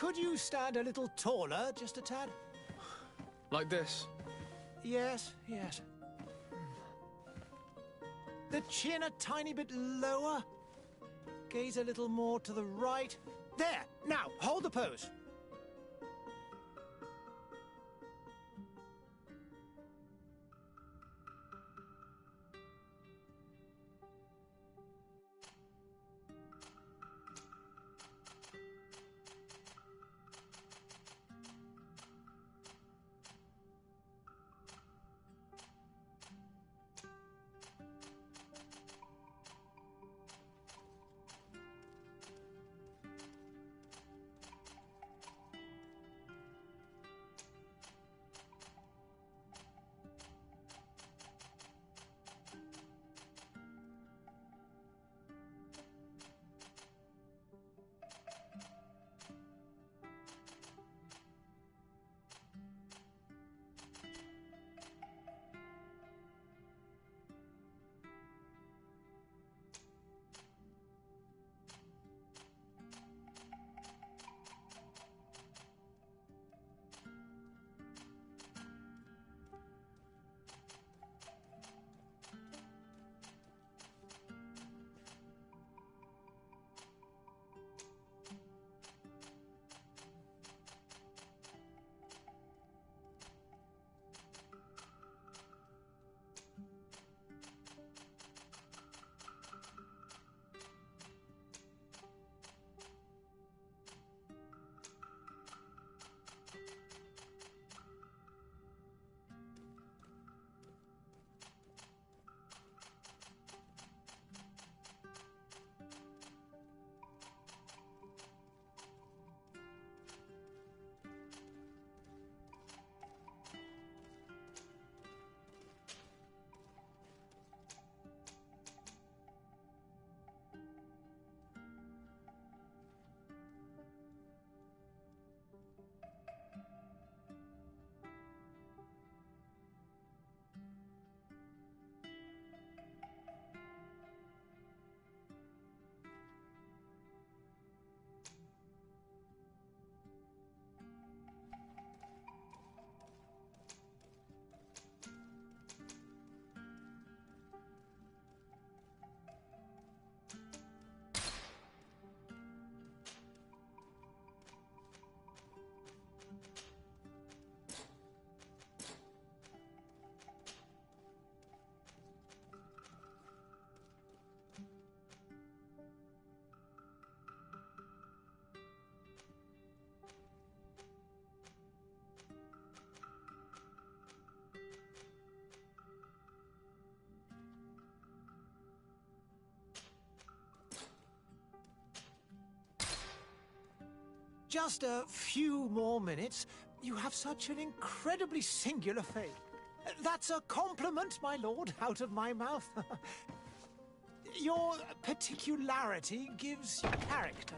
Could you stand a little taller, just a tad? Like this? Yes, yes. The chin a tiny bit lower. Gaze a little more to the right. There! Now, hold the pose. Just a few more minutes. You have such an incredibly singular face. That's a compliment, my lord, out of my mouth. Your particularity gives character.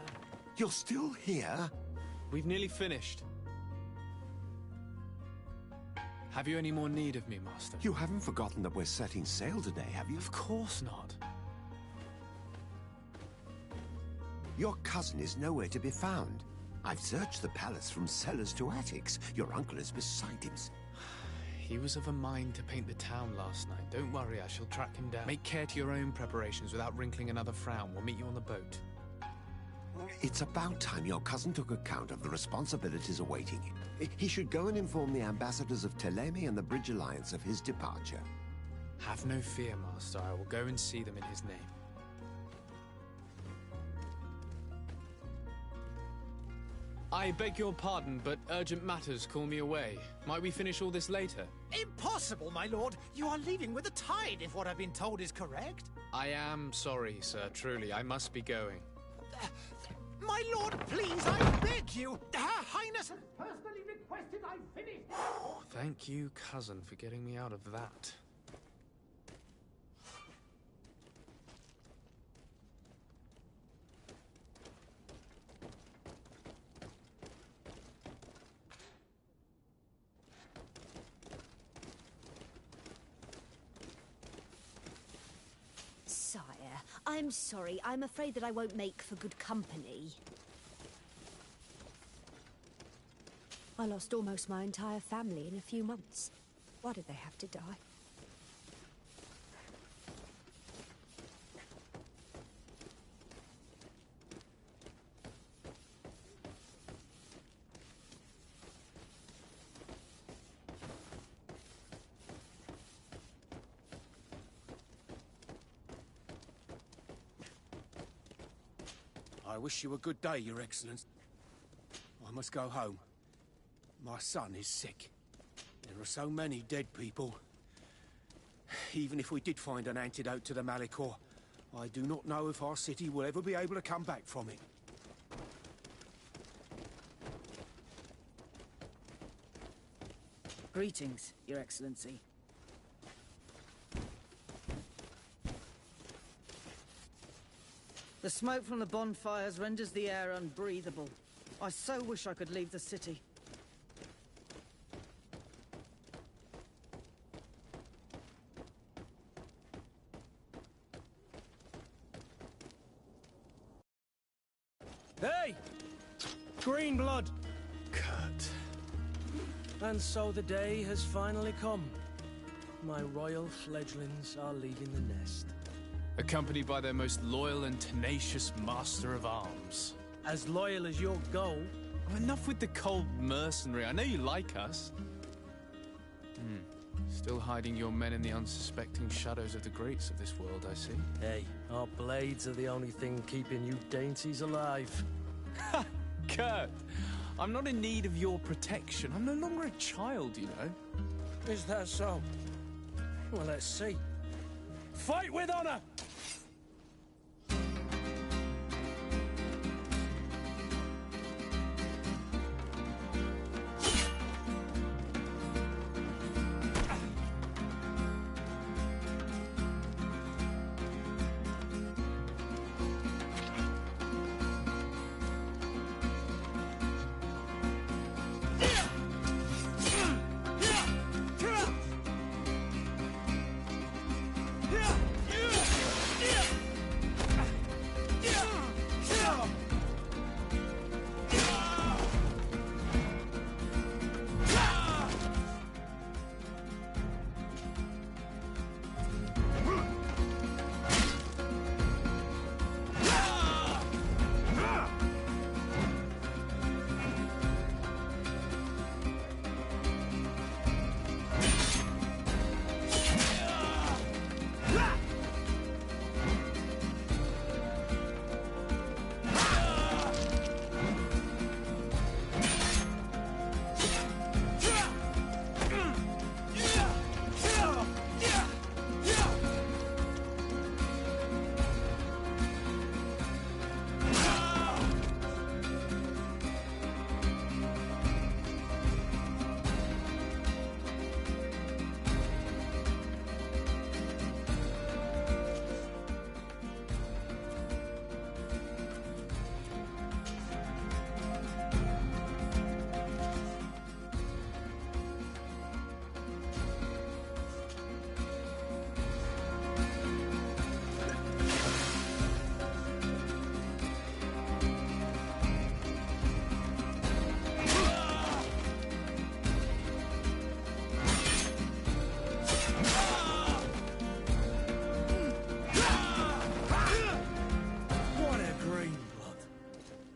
You're still here? We've nearly finished. Have you any more need of me, Master? You haven't forgotten that we're setting sail today, have you? Of course not. Your cousin is nowhere to be found. I've searched the palace from cellars to attics. Your uncle is beside him. He was of a mind to paint the town last night. Don't worry, I shall track him down. Make care to your own preparations without wrinkling another frown. We'll meet you on the boat. It's about time your cousin took account of the responsibilities awaiting him. He should go and inform the ambassadors of Telemi and the Bridge Alliance of his departure. Have no fear, Master. I will go and see them in his name. I beg your pardon, but urgent matters call me away. Might we finish all this later? Impossible, my lord. You are leaving with the tide, if what I've been told is correct. I am sorry, sir. Truly, I must be going. My lord, please, I beg you. Her Highness has personally requested I finish. Thank you, cousin, for getting me out of that. Sire, I'm sorry. I'm afraid that I won't make for good company. I lost almost my entire family in a few months. Why did they have to die? I wish you a good day, Your Excellence. I must go home. My son is sick. There are so many dead people. Even if we did find an antidote to the Malicor, I do not know if our city will ever be able to come back from it. Greetings, Your Excellency. The smoke from the bonfires renders the air unbreathable. I so wish I could leave the city. Hey! Green blood! Kurt. And so the day has finally come. My royal fledglings are leaving the nest. Accompanied by their most loyal and tenacious master of arms. As loyal as your goal. Oh, enough with the cold mercenary. I know you like us. Still hiding your men in the unsuspecting shadows of the greats of this world, I see. Hey, our blades are the only thing keeping you dainties alive. Ha! Kurt! I'm not in need of your protection. I'm no longer a child, you know. Is that so? Well, let's see. Fight with honor!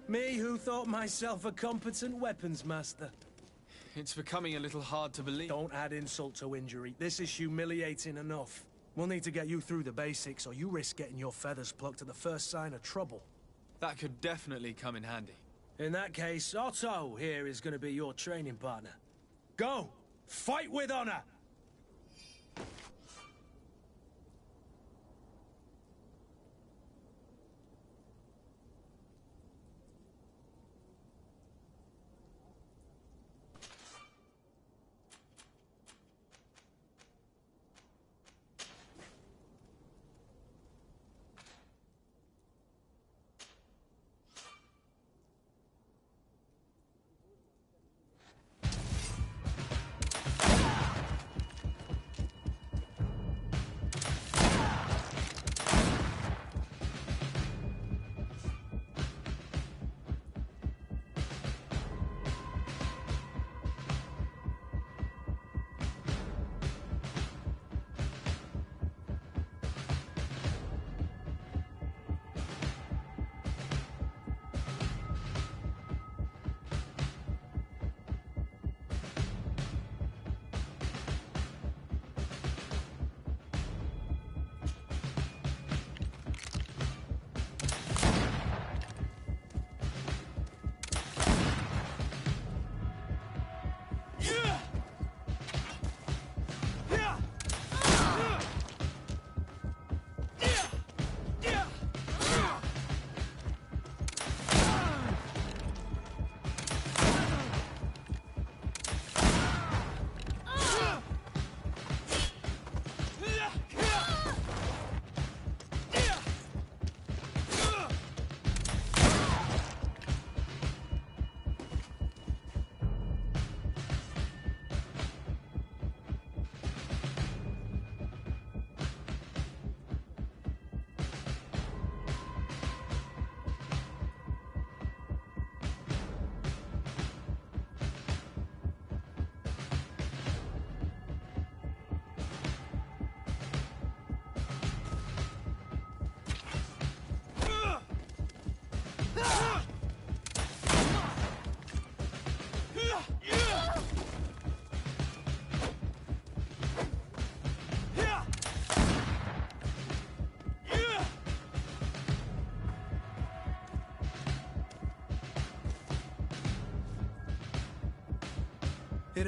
Me who thought myself a competent weapons master. It's becoming a little hard to believe. Don't add insult to injury. This is humiliating enough. We'll need to get you through the basics, or you risk getting your feathers plucked at the first sign of trouble. That could definitely come in handy. In that case, Otto here is going to be your training partner. Go! Fight with honor!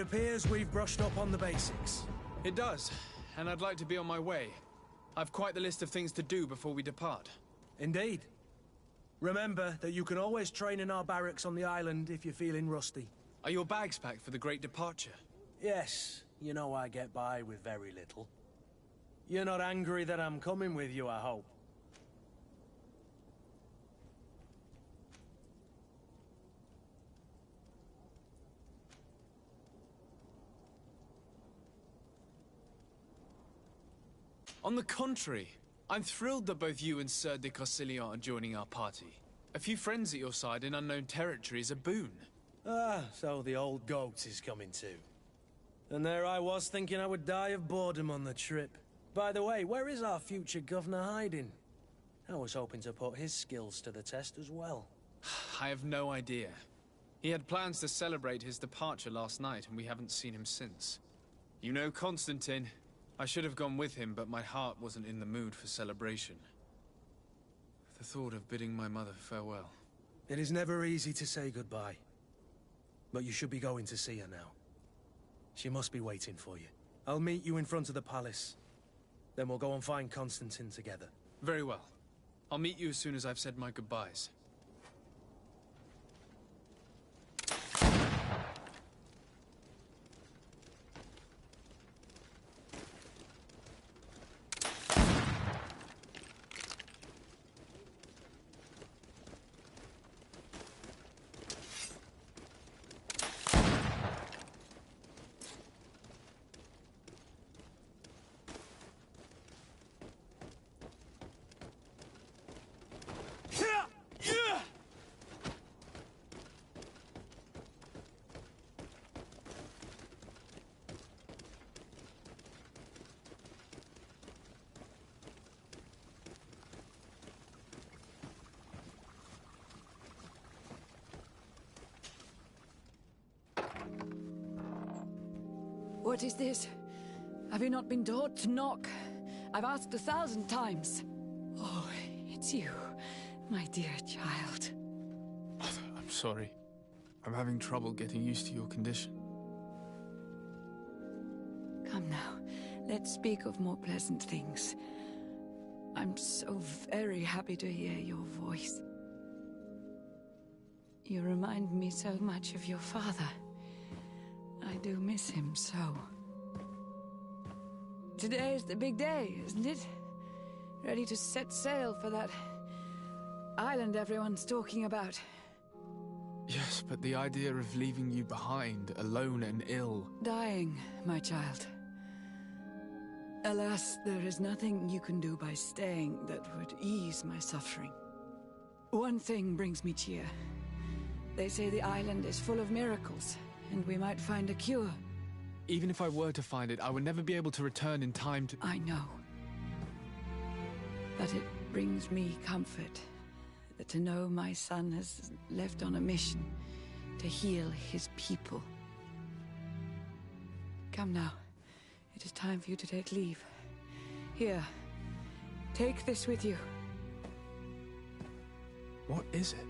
appears we've brushed up on the basics. It does, and I'd like to be on my way. I've quite the list of things to do before we depart. Indeed. Remember that you can always train in our barracks on the island if you're feeling rusty. Are your bags packed for the great departure? Yes, you know I get by with very little. You're not angry that I'm coming with you, I hope. On the contrary, I'm thrilled that both you and Sir de Corsilian are joining our party. A few friends at your side in unknown territory is a boon. Ah, so the old goat is coming too. And there I was thinking I would die of boredom on the trip. By the way, where is our future governor hiding? I was hoping to put his skills to the test as well. I have no idea. He had plans to celebrate his departure last night, and we haven't seen him since. You know Constantine. I should have gone with him, but my heart wasn't in the mood for celebration. The thought of bidding my mother farewell. It is never easy to say goodbye. But you should be going to see her now. She must be waiting for you. I'll meet you in front of the palace. Then we'll go and find Constantine together. Very well. I'll meet you as soon as I've said my goodbyes. What is this? Have you not been taught to knock? I've asked 1,000 times. Oh, it's you, my dear child. I'm sorry. I'm having trouble getting used to your condition. Come now, let's speak of more pleasant things. I'm so very happy to hear your voice. You remind me so much of your father. I do miss him so. Today is the big day, isn't it? Ready to set sail for that island everyone's talking about. Yes, but the idea of leaving you behind, alone and ill... Dying, my child. Alas, there is nothing you can do by staying that would ease my suffering. One thing brings me cheer. They say the island is full of miracles, and we might find a cure. Even if I were to find it, I would never be able to return in time to... I know. But it brings me comfort to know my son has left on a mission to heal his people. Come now. It is time for you to take leave. Here, take this with you. What is it?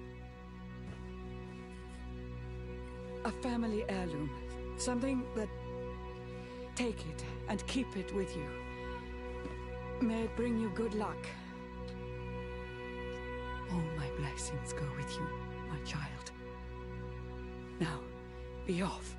A family heirloom. Something that... Take it and keep it with you. May it bring you good luck. All my blessings go with you, my child. Now, be off.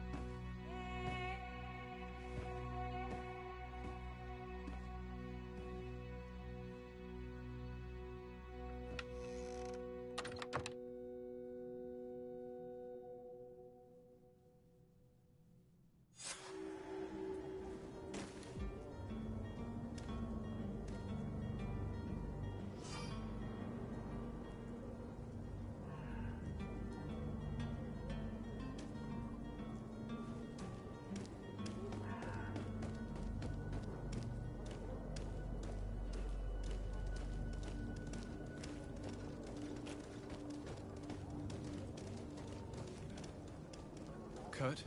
Kurt?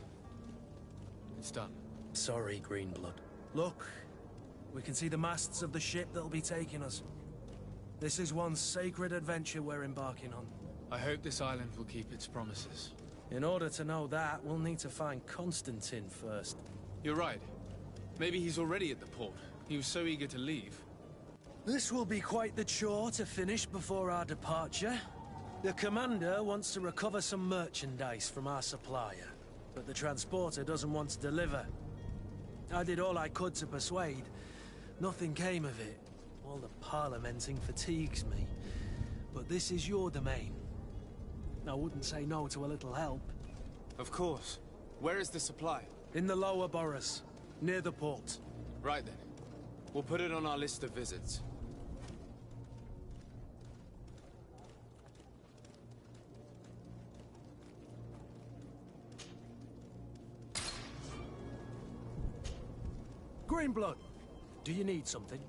It's done. Sorry, Greenblood. Look, we can see the masts of the ship that'll be taking us. This is one sacred adventure we're embarking on. I hope this island will keep its promises. In order to know that, we'll need to find Constantine first. You're right. Maybe he's already at the port. He was so eager to leave. This will be quite the chore to finish before our departure. The commander wants to recover some merchandise from our supplier, but the transporter doesn't want to deliver. I did all I could to persuade. Nothing came of it. All the parliamenting fatigues me. But this is your domain. I wouldn't say no to a little help. Of course. Where is the supply? In the lower boroughs, near the port. Right then. We'll put it on our list of visits. Greenblood, do you need something?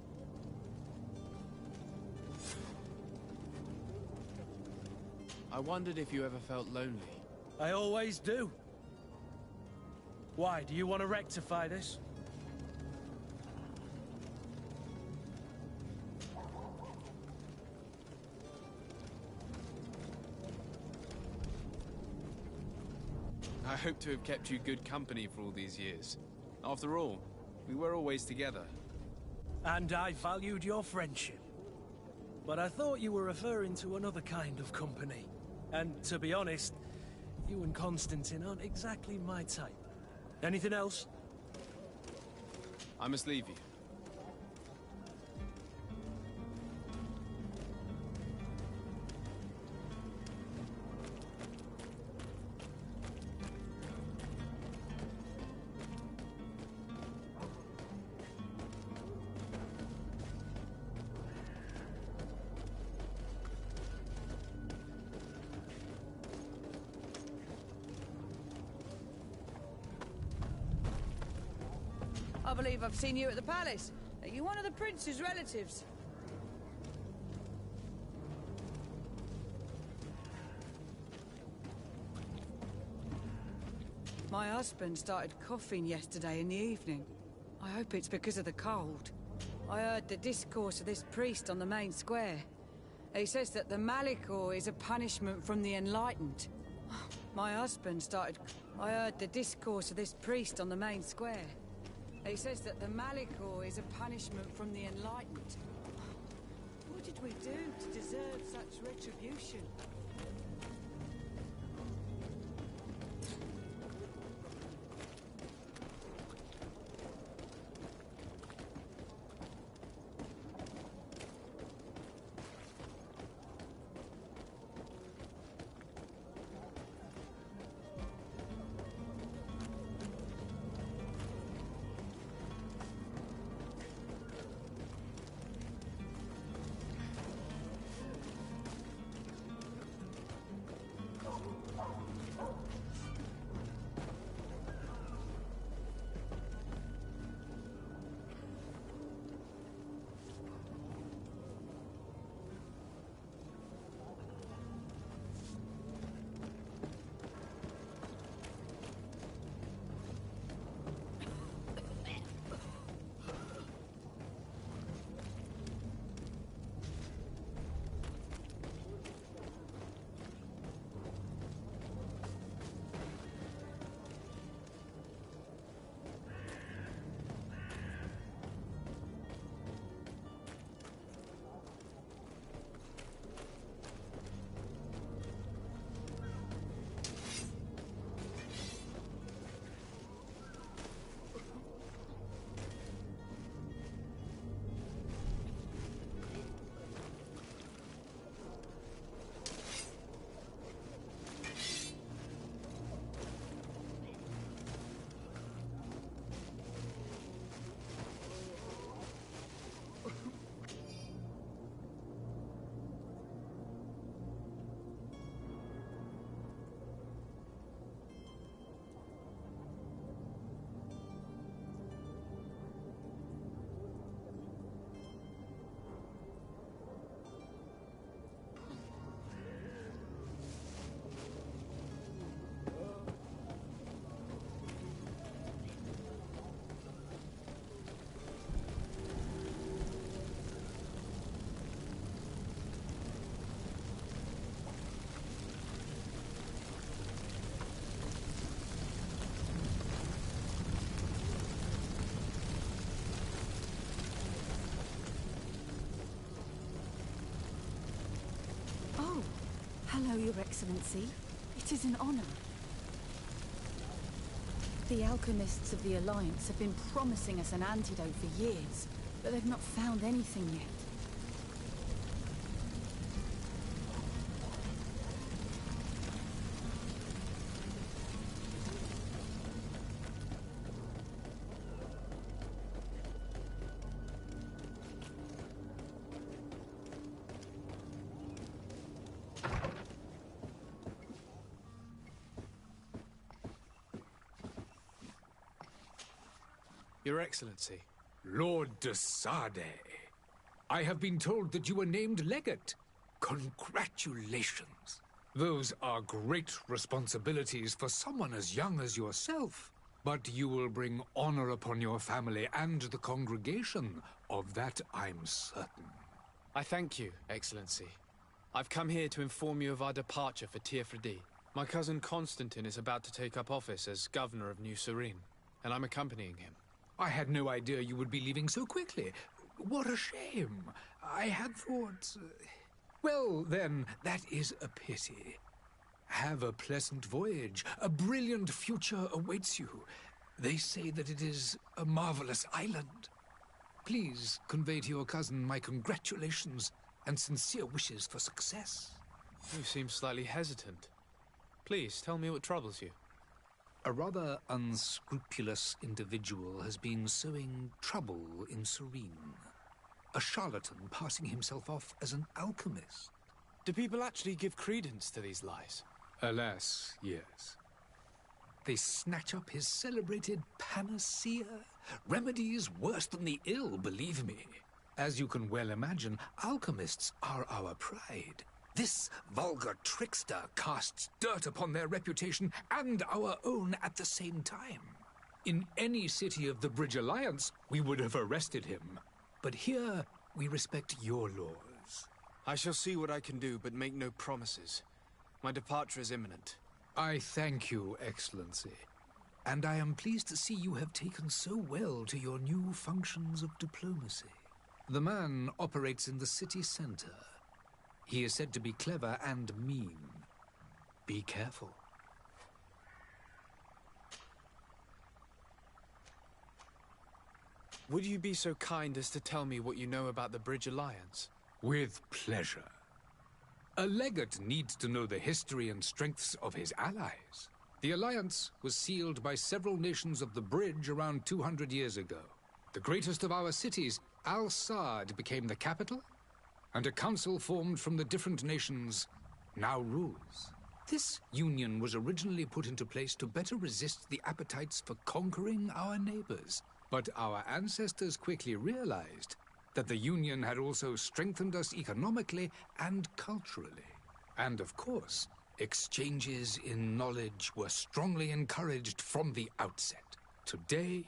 I wondered if you ever felt lonely. I always do. Why, do you want to rectify this? I hope to have kept you good company for all these years. After all, we were always together. And I valued your friendship. But I thought you were referring to another kind of company. And to be honest, you and Constantine aren't exactly my type. Anything else? I must leave you. I believe I've seen you at the palace. Are you one of the prince's relatives? My husband started coughing yesterday in the evening. I hope it's because of the cold. I heard the discourse of this priest on the main square. He says that the Malikor is a punishment from the enlightened. My husband started... I heard the discourse of this priest on the main square. He says that the Malikor is a punishment from the enlightened. What did we do to deserve such retribution? Hello, Your Excellency. It is an honor. The alchemists of the Alliance have been promising us an antidote for years, but they've not found anything yet. Your Excellency. Lord de Sade, I have been told that you were named legate. Congratulations. Those are great responsibilities for someone as young as yourself. But you will bring honor upon your family and the congregation. Of that I'm certain. I thank you, Excellency. I've come here to inform you of our departure for Tirfredi. My cousin Constantine is about to take up office as governor of New Serene, and I'm accompanying him. I had no idea you would be leaving so quickly. What a shame. I had thought... Well, then, that is a pity. Have a pleasant voyage. A brilliant future awaits you. They say that it is a marvelous island. Please convey to your cousin my congratulations and sincere wishes for success. You seem slightly hesitant. Please, tell me what troubles you. A rather unscrupulous individual has been sowing trouble in Serene. A charlatan passing himself off as an alchemist. Do people actually give credence to these lies? Alas, yes. They snatch up his celebrated panacea. Remedies worse than the ill, believe me. As you can well imagine, alchemists are our pride. This vulgar trickster casts dirt upon their reputation and our own at the same time. In any city of the Bridge Alliance, we would have arrested him. But here, we respect your laws. I shall see what I can do, but make no promises. My departure is imminent. I thank you, Excellency. And I am pleased to see you have taken so well to your new functions of diplomacy. The man operates in the city center. He is said to be clever and mean. Be careful. Would you be so kind as to tell me what you know about the Bridge Alliance? With pleasure. A legate needs to know the history and strengths of his allies. The alliance was sealed by several nations of the Bridge around 200 years ago. The greatest of our cities, Al-Saad, became the capital, and a council formed from the different nations now rules. This union was originally put into place to better resist the appetites for conquering our neighbors. But our ancestors quickly realized that the union had also strengthened us economically and culturally. And of course, exchanges in knowledge were strongly encouraged from the outset. Today,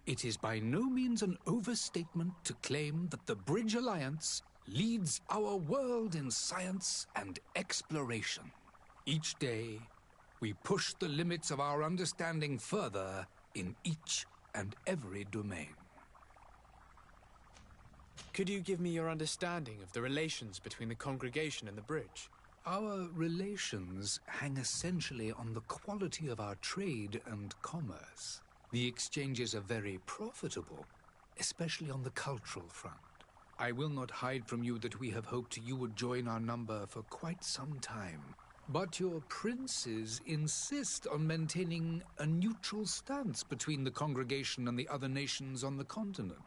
it is by no means an overstatement to claim that the Bridge Alliance leads our world in science and exploration. Each day, we push the limits of our understanding further in each and every domain. Could you give me your understanding of the relations between the congregation and the Bridge? Our relations hang essentially on the quality of our trade and commerce. The exchanges are very profitable, especially on the cultural front. I will not hide from you that we have hoped you would join our number for quite some time. But your princes insist on maintaining a neutral stance between the congregation and the other nations on the continent.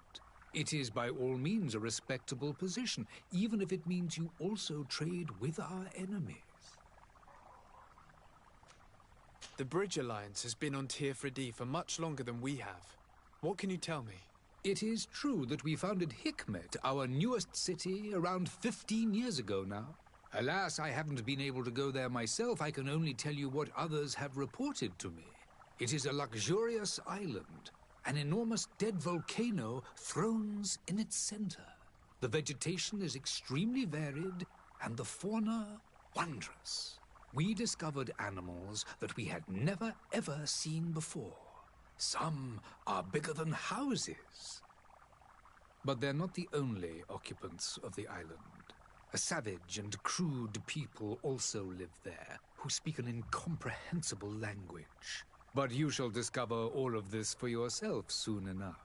It is by all means a respectable position, even if it means you also trade with our enemies. The Bridge Alliance has been on Tirfredi for much longer than we have. What can you tell me? It is true that we founded Hikmet, our newest city, around 15 years ago now. Alas, I haven't been able to go there myself. I can only tell you what others have reported to me. It is a luxurious island. An enormous dead volcano thrones in its center. The vegetation is extremely varied, and the fauna wondrous. We discovered animals that we had never ever seen before. Some are bigger than houses. But they're not the only occupants of the island. A savage and crude people also live there, who speak an incomprehensible language. But you shall discover all of this for yourself soon enough.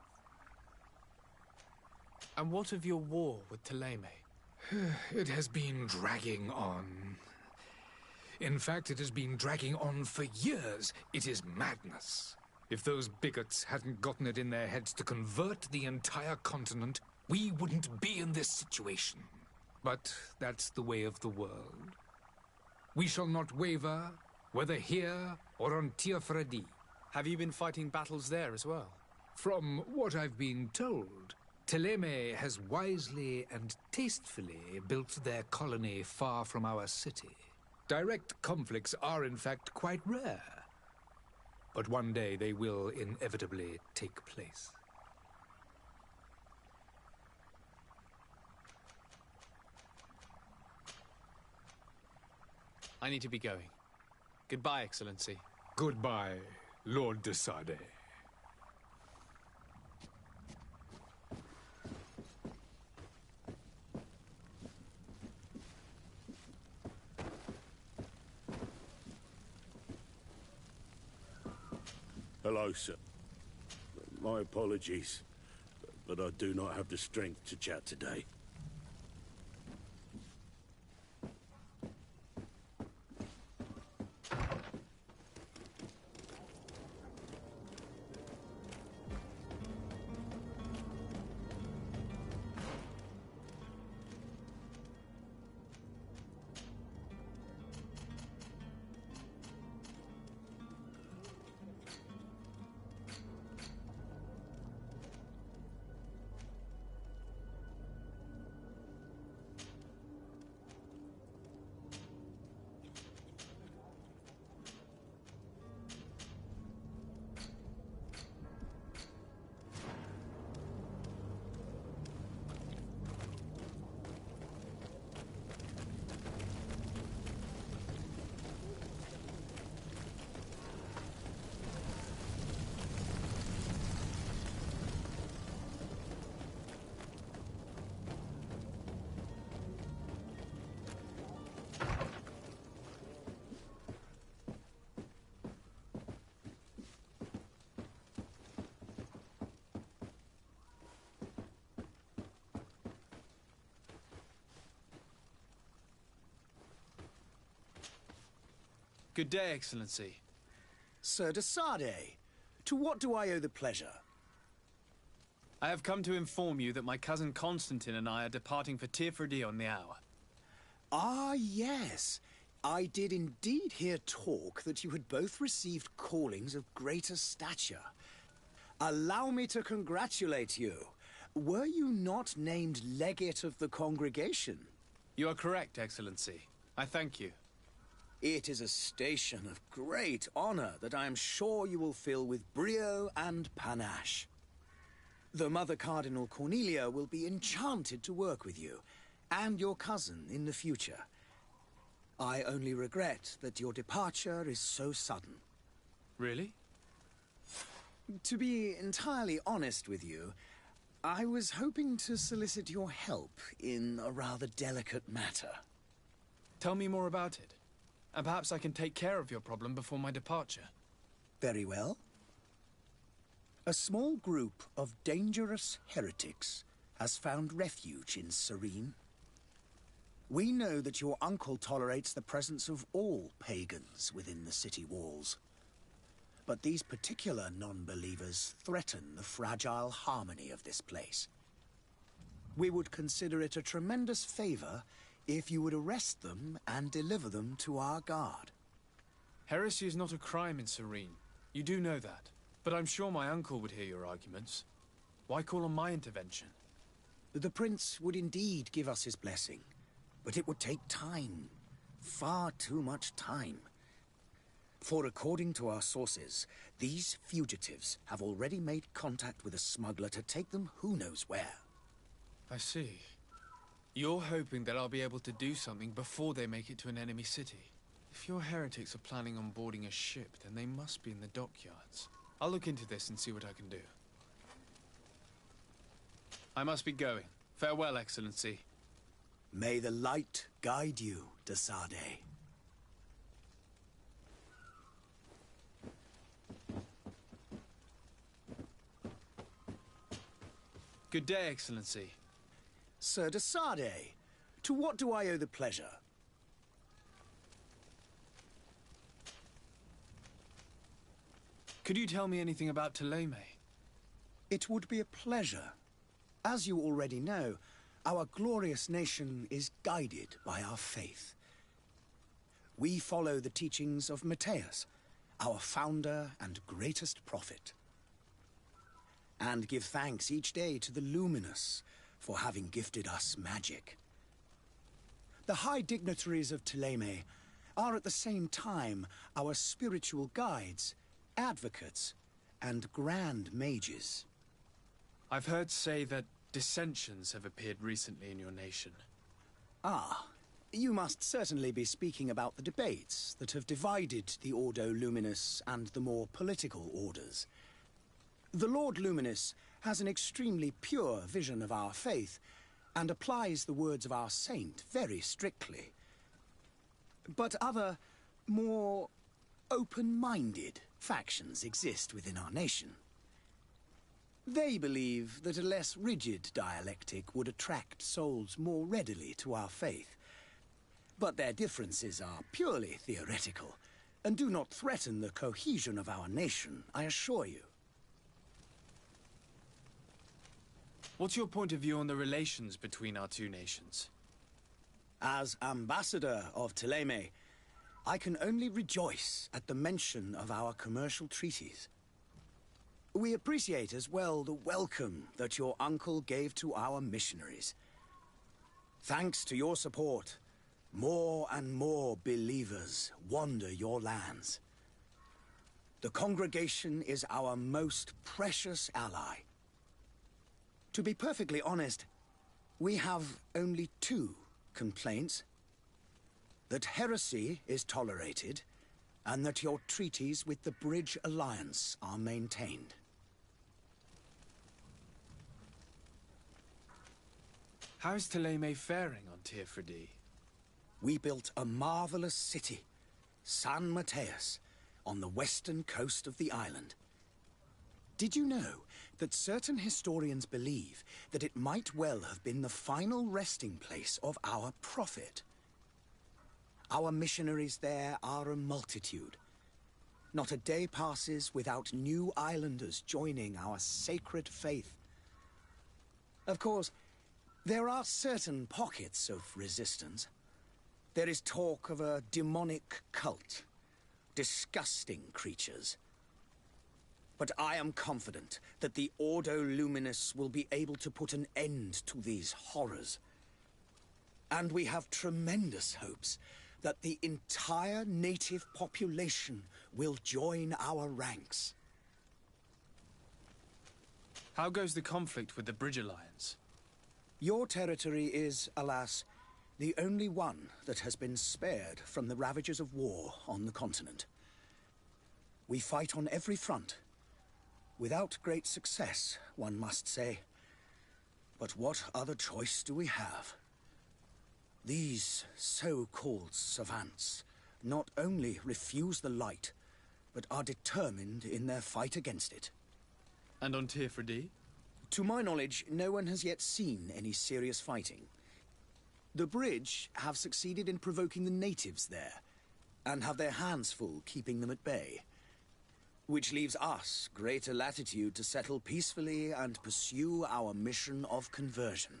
And what of your war with Thélème? It has been dragging on. In fact, it has been dragging on for years. It is madness. If those bigots hadn't gotten it in their heads to convert the entire continent, we wouldn't be in this situation. But that's the way of the world. We shall not waver, whether here or on Tir Fredi. Have you been fighting battles there as well? From what I've been told, Thélème has wisely and tastefully built their colony far from our city. Direct conflicts are in fact quite rare. But one day they will inevitably take place. I need to be going. Goodbye, Excellency. Goodbye, Lord de Sade. Hello, sir. My apologies, but I do not have the strength to chat today. Good day, Excellency. Sir de Sade, to what do I owe the pleasure? I have come to inform you that my cousin Constantine and I are departing for Tir Fredi on the hour. Ah, yes. I did indeed hear talk that you had both received callings of greater stature. Allow me to congratulate you. Were you not named legate of the congregation? You are correct, Excellency. I thank you. It is a station of great honor that I am sure you will fill with brio and panache. The Mother Cardinal Cornelia will be enchanted to work with you, and your cousin in the future. I only regret that your departure is so sudden. Really? To be entirely honest with you, I was hoping to solicit your help in a rather delicate matter. Tell me more about it. And perhaps I can take care of your problem before my departure. Very well. A small group of dangerous heretics has found refuge in Serene. We know that your uncle tolerates the presence of all pagans within the city walls. But these particular non-believers threaten the fragile harmony of this place. We would consider it a tremendous favor if you would arrest them and deliver them to our guard. Heresy is not a crime in Serene. You do know that. But I'm sure my uncle would hear your arguments. Why call on my intervention? The prince would indeed give us his blessing, but it would take time. Far too much time. For according to our sources, these fugitives have already made contact with a smuggler to take them who knows where. I see. You're hoping that I'll be able to do something before they make it to an enemy city. If your heretics are planning on boarding a ship, then they must be in the dockyards. I'll look into this and see what I can do. I must be going. Farewell, Excellency. May the light guide you, de Sade. Good day, Excellency. Sir de Sade, to what do I owe the pleasure? Could you tell me anything about Thélème? It would be a pleasure. As you already know, our glorious nation is guided by our faith. We follow the teachings of Matthias, our founder and greatest prophet, and give thanks each day to the Luminous for having gifted us magic. The high dignitaries of Thélème are at the same time our spiritual guides, advocates, and grand mages. I've heard say that dissensions have appeared recently in your nation. Ah, you must certainly be speaking about the debates that have divided the Ordo Luminous and the more political orders. The Lord Luminous has an extremely pure vision of our faith and applies the words of our saint very strictly. But other, more open-minded factions exist within our nation. They believe that a less rigid dialectic would attract souls more readily to our faith. But their differences are purely theoretical and do not threaten the cohesion of our nation, I assure you. What's your point of view on the relations between our two nations? As ambassador of Thélème, I can only rejoice at the mention of our commercial treaties. We appreciate as well the welcome that your uncle gave to our missionaries. Thanks to your support, more and more believers wander your lands. The congregation is our most precious ally. To be perfectly honest, we have only two complaints: that heresy is tolerated, and that your treaties with the Bridge Alliance are maintained. How is Thélème faring on Tirfredi? We built a marvelous city, San Matthias, on the western coast of the island. Did you know that certain historians believe that it might well have been the final resting place of our prophet? Our missionaries there are a multitude. Not a day passes without new islanders joining our sacred faith. Of course, there are certain pockets of resistance. There is talk of a demonic cult, disgusting creatures. But I am confident that the Ordo Luminous will be able to put an end to these horrors. And we have tremendous hopes that the entire native population will join our ranks. How goes the conflict with the Bridge Alliance? Your territory is, alas, the only one that has been spared from the ravages of war on the continent. We fight on every front. Without great success, one must say. But what other choice do we have? These so-called savants not only refuse the light, but are determined in their fight against it. And on Tirfredi? To my knowledge, no one has yet seen any serious fighting. The Bridge have succeeded in provoking the natives there, and have their hands full keeping them at bay. Which leaves us greater latitude to settle peacefully and pursue our mission of conversion.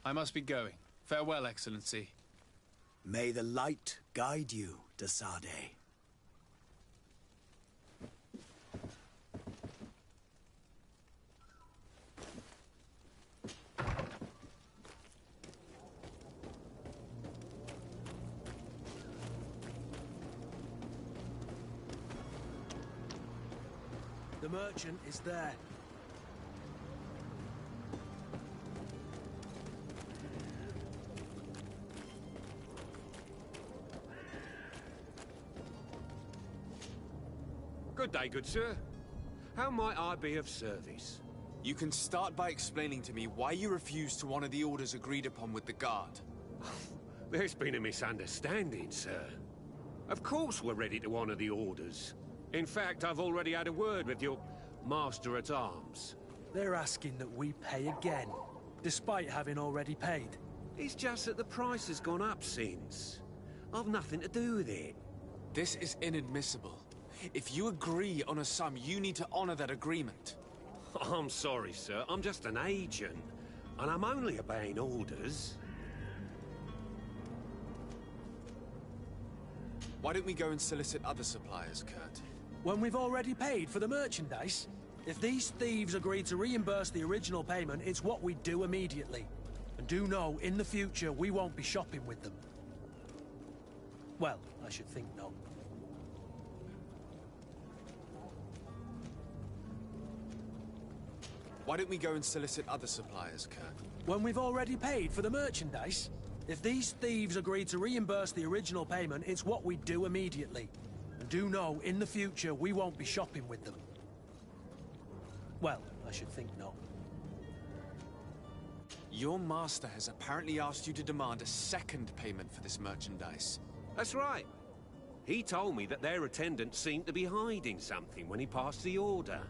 I must be going. Farewell, Excellency. May the light guide you, de Sade. The merchant is there. Good day, good sir. How might I be of service? You can start by explaining to me why you refused to honor the orders agreed upon with the guard. There's been a misunderstanding, sir. Of course we're ready to honor the orders. In fact, I've already had a word with your Master-at-Arms. They're asking that we pay again, despite having already paid. It's just that the price has gone up since. I've nothing to do with it. This is inadmissible. If you agree on a sum, you need to honor that agreement. I'm sorry, sir. I'm just an agent. And I'm only obeying orders. Why don't we go and solicit other suppliers, Kurt? When we've already paid for the merchandise? If these thieves agree to reimburse the original payment, it's what we do immediately. And do know, in the future, we won't be shopping with them. Well, I should think not. Why don't we go and solicit other suppliers, Kurt? When we've already paid for the merchandise? If these thieves agree to reimburse the original payment, it's what we do immediately. And do know, in the future, we won't be shopping with them. Well, I should think not. Your master has apparently asked you to demand a second payment for this merchandise. That's right. He told me that their attendant seemed to be hiding something when he passed the order.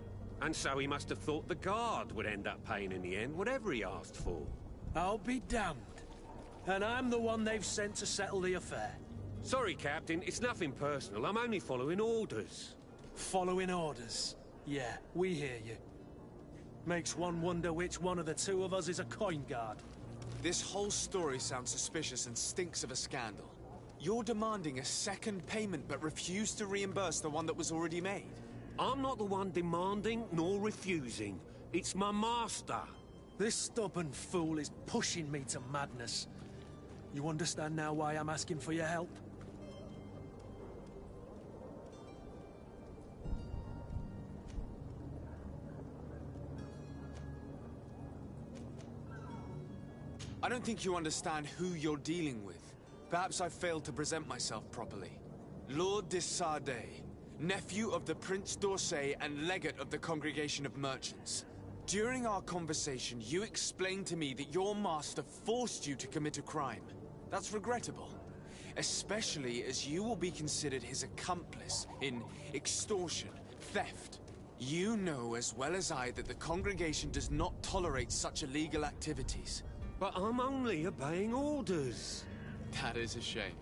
And so he must have thought the guard would end up paying in the end, whatever he asked for. I'll be damned. And I'm the one they've sent to settle the affair. Sorry, Captain, it's nothing personal. I'm only following orders. Following orders? Yeah, we hear you. Makes one wonder which one of the two of us is a coin guard. This whole story sounds suspicious and stinks of a scandal. You're demanding a second payment but refuse to reimburse the one that was already made. I'm not the one demanding nor refusing. It's my master. This stubborn fool is pushing me to madness. You understand now why I'm asking for your help? I don't think you understand who you're dealing with. Perhaps I failed to present myself properly. Lord de Sardet, nephew of the Prince d'Orsay and legate of the Congregation of Merchants. During our conversation, you explained to me that your master forced you to commit a crime. That's regrettable, especially as you will be considered his accomplice in extortion, theft. You know as well as I that the Congregation does not tolerate such illegal activities. But I'm only obeying orders. That is a shame.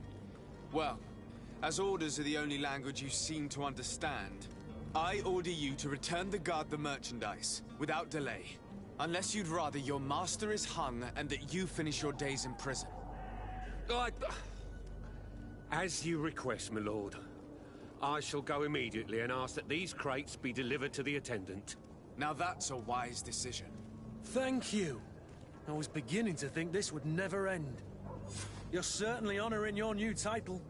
Well, as orders are the only language you seem to understand, I order you to return the guard the merchandise, without delay. Unless you'd rather your master is hung and that you finish your days in prison. As you request, my lord. I shall go immediately and ask that these crates be delivered to the attendant. Now that's a wise decision. Thank you. I was beginning to think this would never end. You're certainly honoring your new title.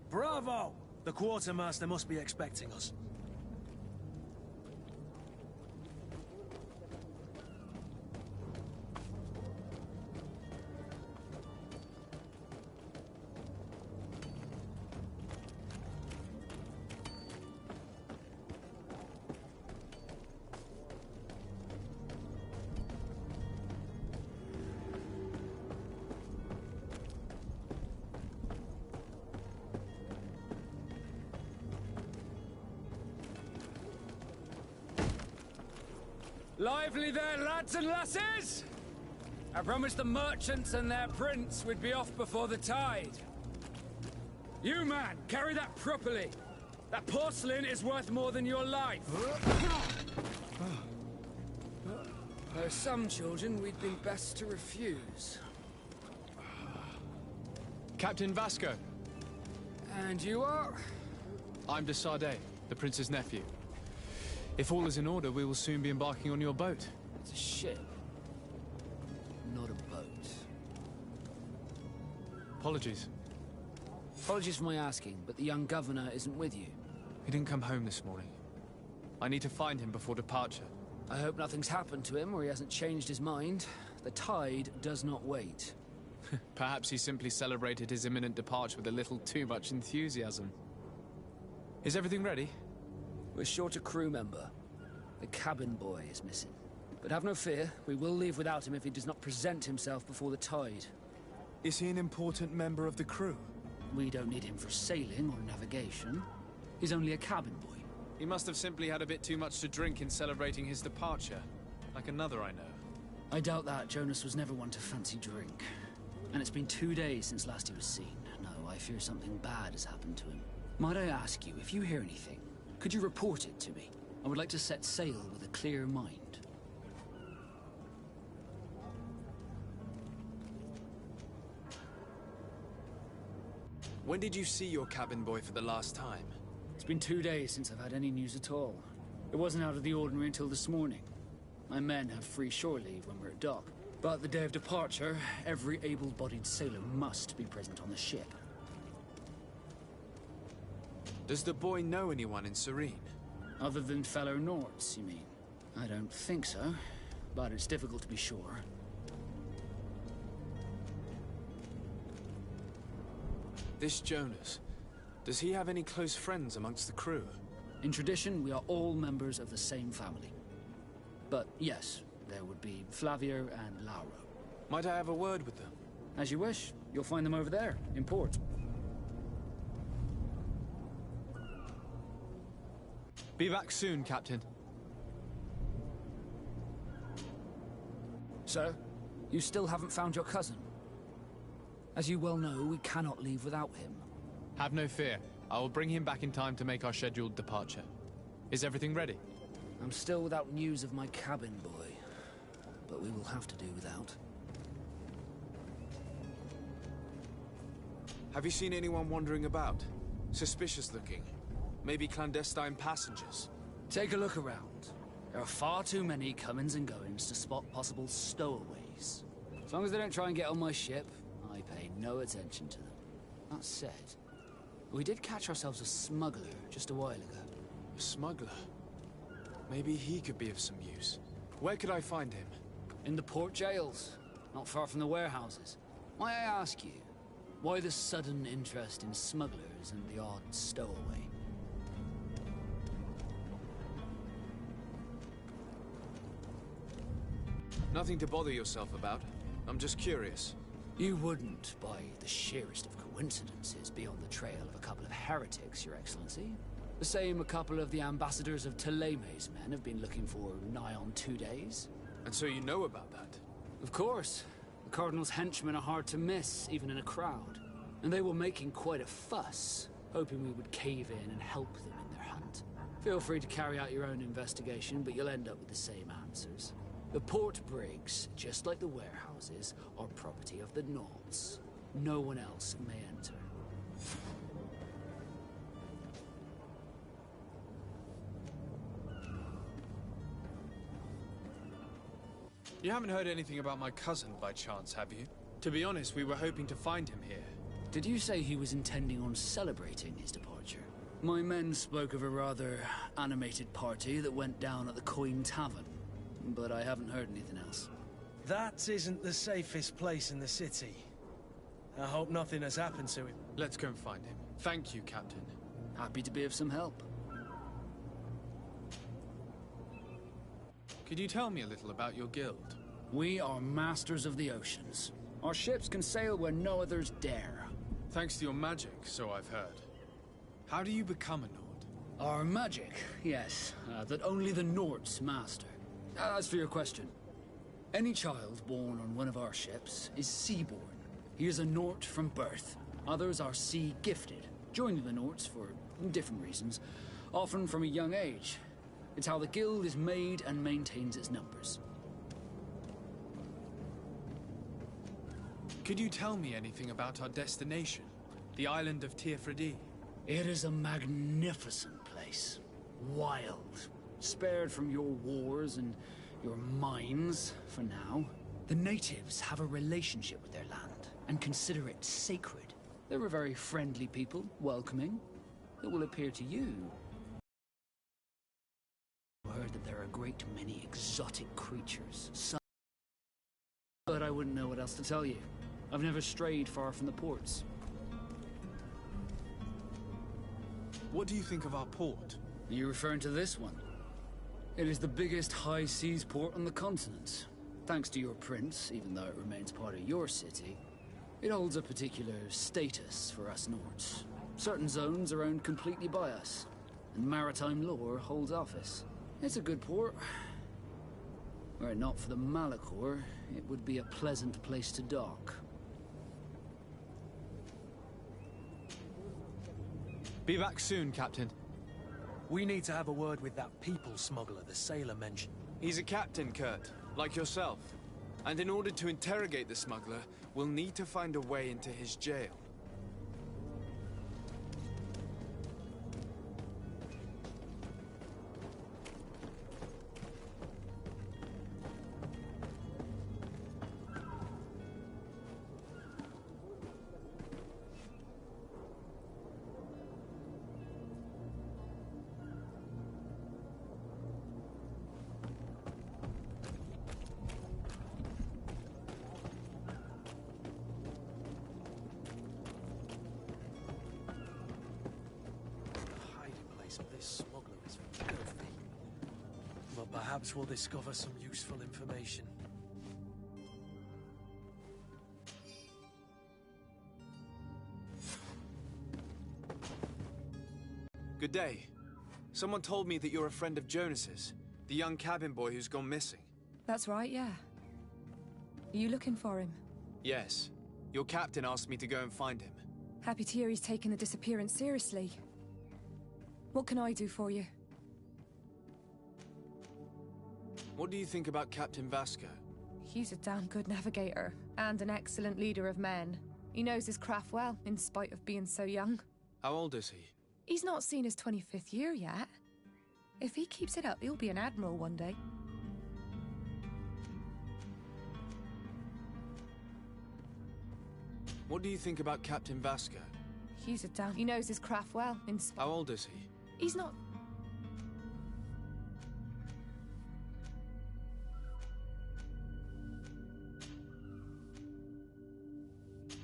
Bravo! The quartermaster must be expecting us. Lively there, lads and lasses! I promised the merchants and their prince we'd be off before the tide. You, man, carry that properly. That porcelain is worth more than your life. There are some children we'd be best to refuse. Captain Vasco. And you are? I'm de Sardet, the prince's nephew. If all is in order, we will soon be embarking on your boat. It's a ship, not a boat. Apologies. Apologies for my asking, but the young governor isn't with you. He didn't come home this morning. I need to find him before departure. I hope nothing's happened to him or he hasn't changed his mind. The tide does not wait. Perhaps he simply celebrated his imminent departure with a little too much enthusiasm. Is everything ready? We're short a crew member. The cabin boy is missing. But have no fear, we will leave without him if he does not present himself before the tide. Is he an important member of the crew? We don't need him for sailing or navigation. He's only a cabin boy. He must have simply had a bit too much to drink in celebrating his departure. Like another I know. I doubt that. Jonas was never one to fancy drink. And it's been 2 days since last he was seen. No, I fear something bad has happened to him. Might I ask you, if you hear anything, could you report it to me? I would like to set sail with a clear mind. When did you see your cabin boy for the last time? It's been 2 days since I've had any news at all. It wasn't out of the ordinary until this morning. My men have free shore leave when we're at dock. But the day of departure, every able-bodied sailor must be present on the ship. Does the boy know anyone in Serene? Other than fellow Nords, you mean? I don't think so, but it's difficult to be sure. This Jonas, does he have any close friends amongst the crew? In tradition, we are all members of the same family. But yes, there would be Flavio and Lauro. Might I have a word with them? As you wish. You'll find them over there, in port. Be back soon, Captain. Sir, you still haven't found your cousin. As you well know, we cannot leave without him. Have no fear. I will bring him back in time to make our scheduled departure. Is everything ready? I'm still without news of my cabin boy, but we will have to do without. Have you seen anyone wandering about? Suspicious looking. Maybe clandestine passengers? Take a look around. There are far too many comings and goings to spot possible stowaways. As long as they don't try and get on my ship, I pay no attention to them. That said, we did catch ourselves a smuggler just a while ago. A smuggler? Maybe he could be of some use. Where could I find him? In the port jails, not far from the warehouses. Might I ask you, why the sudden interest in smugglers and the odd stowaway? Nothing to bother yourself about. I'm just curious. You wouldn't, by the sheerest of coincidences, be on the trail of a couple of heretics, Your Excellency. The same a couple of the ambassadors of Teleme's men have been looking for nigh on 2 days. And so you know about that? Of course. The Cardinal's henchmen are hard to miss, even in a crowd. And they were making quite a fuss, hoping we would cave in and help them in their hunt. Feel free to carry out your own investigation, but you'll end up with the same answers. The port brigs, just like the warehouses, are property of the Nords. No one else may enter. You haven't heard anything about my cousin by chance, have you? To be honest, we were hoping to find him here. Did you say he was intending on celebrating his departure? My men spoke of a rather animated party that went down at the Coin Tavern, but I haven't heard anything else. That isn't the safest place in the city. I hope nothing has happened to him. Let's go and find him. Thank you, Captain. Happy to be of some help. Could you tell me a little about your guild? We are masters of the oceans. Our ships can sail where no others dare. Thanks to your magic, so I've heard. How do you become a Nord? Our magic, yes, that only the Nords master. As for your question, any child born on one of our ships is sea-born. He is a Nord from birth. Others are sea-gifted, joining the Nords for different reasons, often from a young age. It's how the guild is made and maintains its numbers. Could you tell me anything about our destination? The island of Teofredi? It is a magnificent place. Wild. Spared from your wars and your mines, for now. The natives have a relationship with their land and consider it sacred. They're a very friendly people, welcoming. It will appear to you. I've heard that there are a great many exotic creatures. Some... But I wouldn't know what else to tell you. I've never strayed far from the ports. What do you think of our port? Are you referring to this one? It is the biggest high seas port on the continent. Thanks to your prince, even though it remains part of your city, it holds a particular status for us Nords. Certain zones are owned completely by us, and maritime law holds office. It's a good port. Were it not for the Malachor, it would be a pleasant place to dock. Be back soon, Captain. We need to have a word with that people smuggler the sailor mentioned. He's a captain, Kurt, like yourself. And in order to interrogate the smuggler, we'll need to find a way into his jail. Perhaps we'll discover some useful information. Good day. Someone told me that you're a friend of Jonas's, the young cabin boy who's gone missing. That's right, yeah. Are you looking for him? Yes. Your captain asked me to go and find him. Happy to hear he's taken the disappearance seriously. What can I do for you? What do you think about Captain Vasco? He's a damn good navigator, and an excellent leader of men. He knows his craft well, in spite of being so young. How old is he? He's not seen his 25th year yet. If he keeps it up, he'll be an admiral one day. What do you think about Captain Vasco? He's a damn... He knows his craft well, in spite... How old is he? He's not...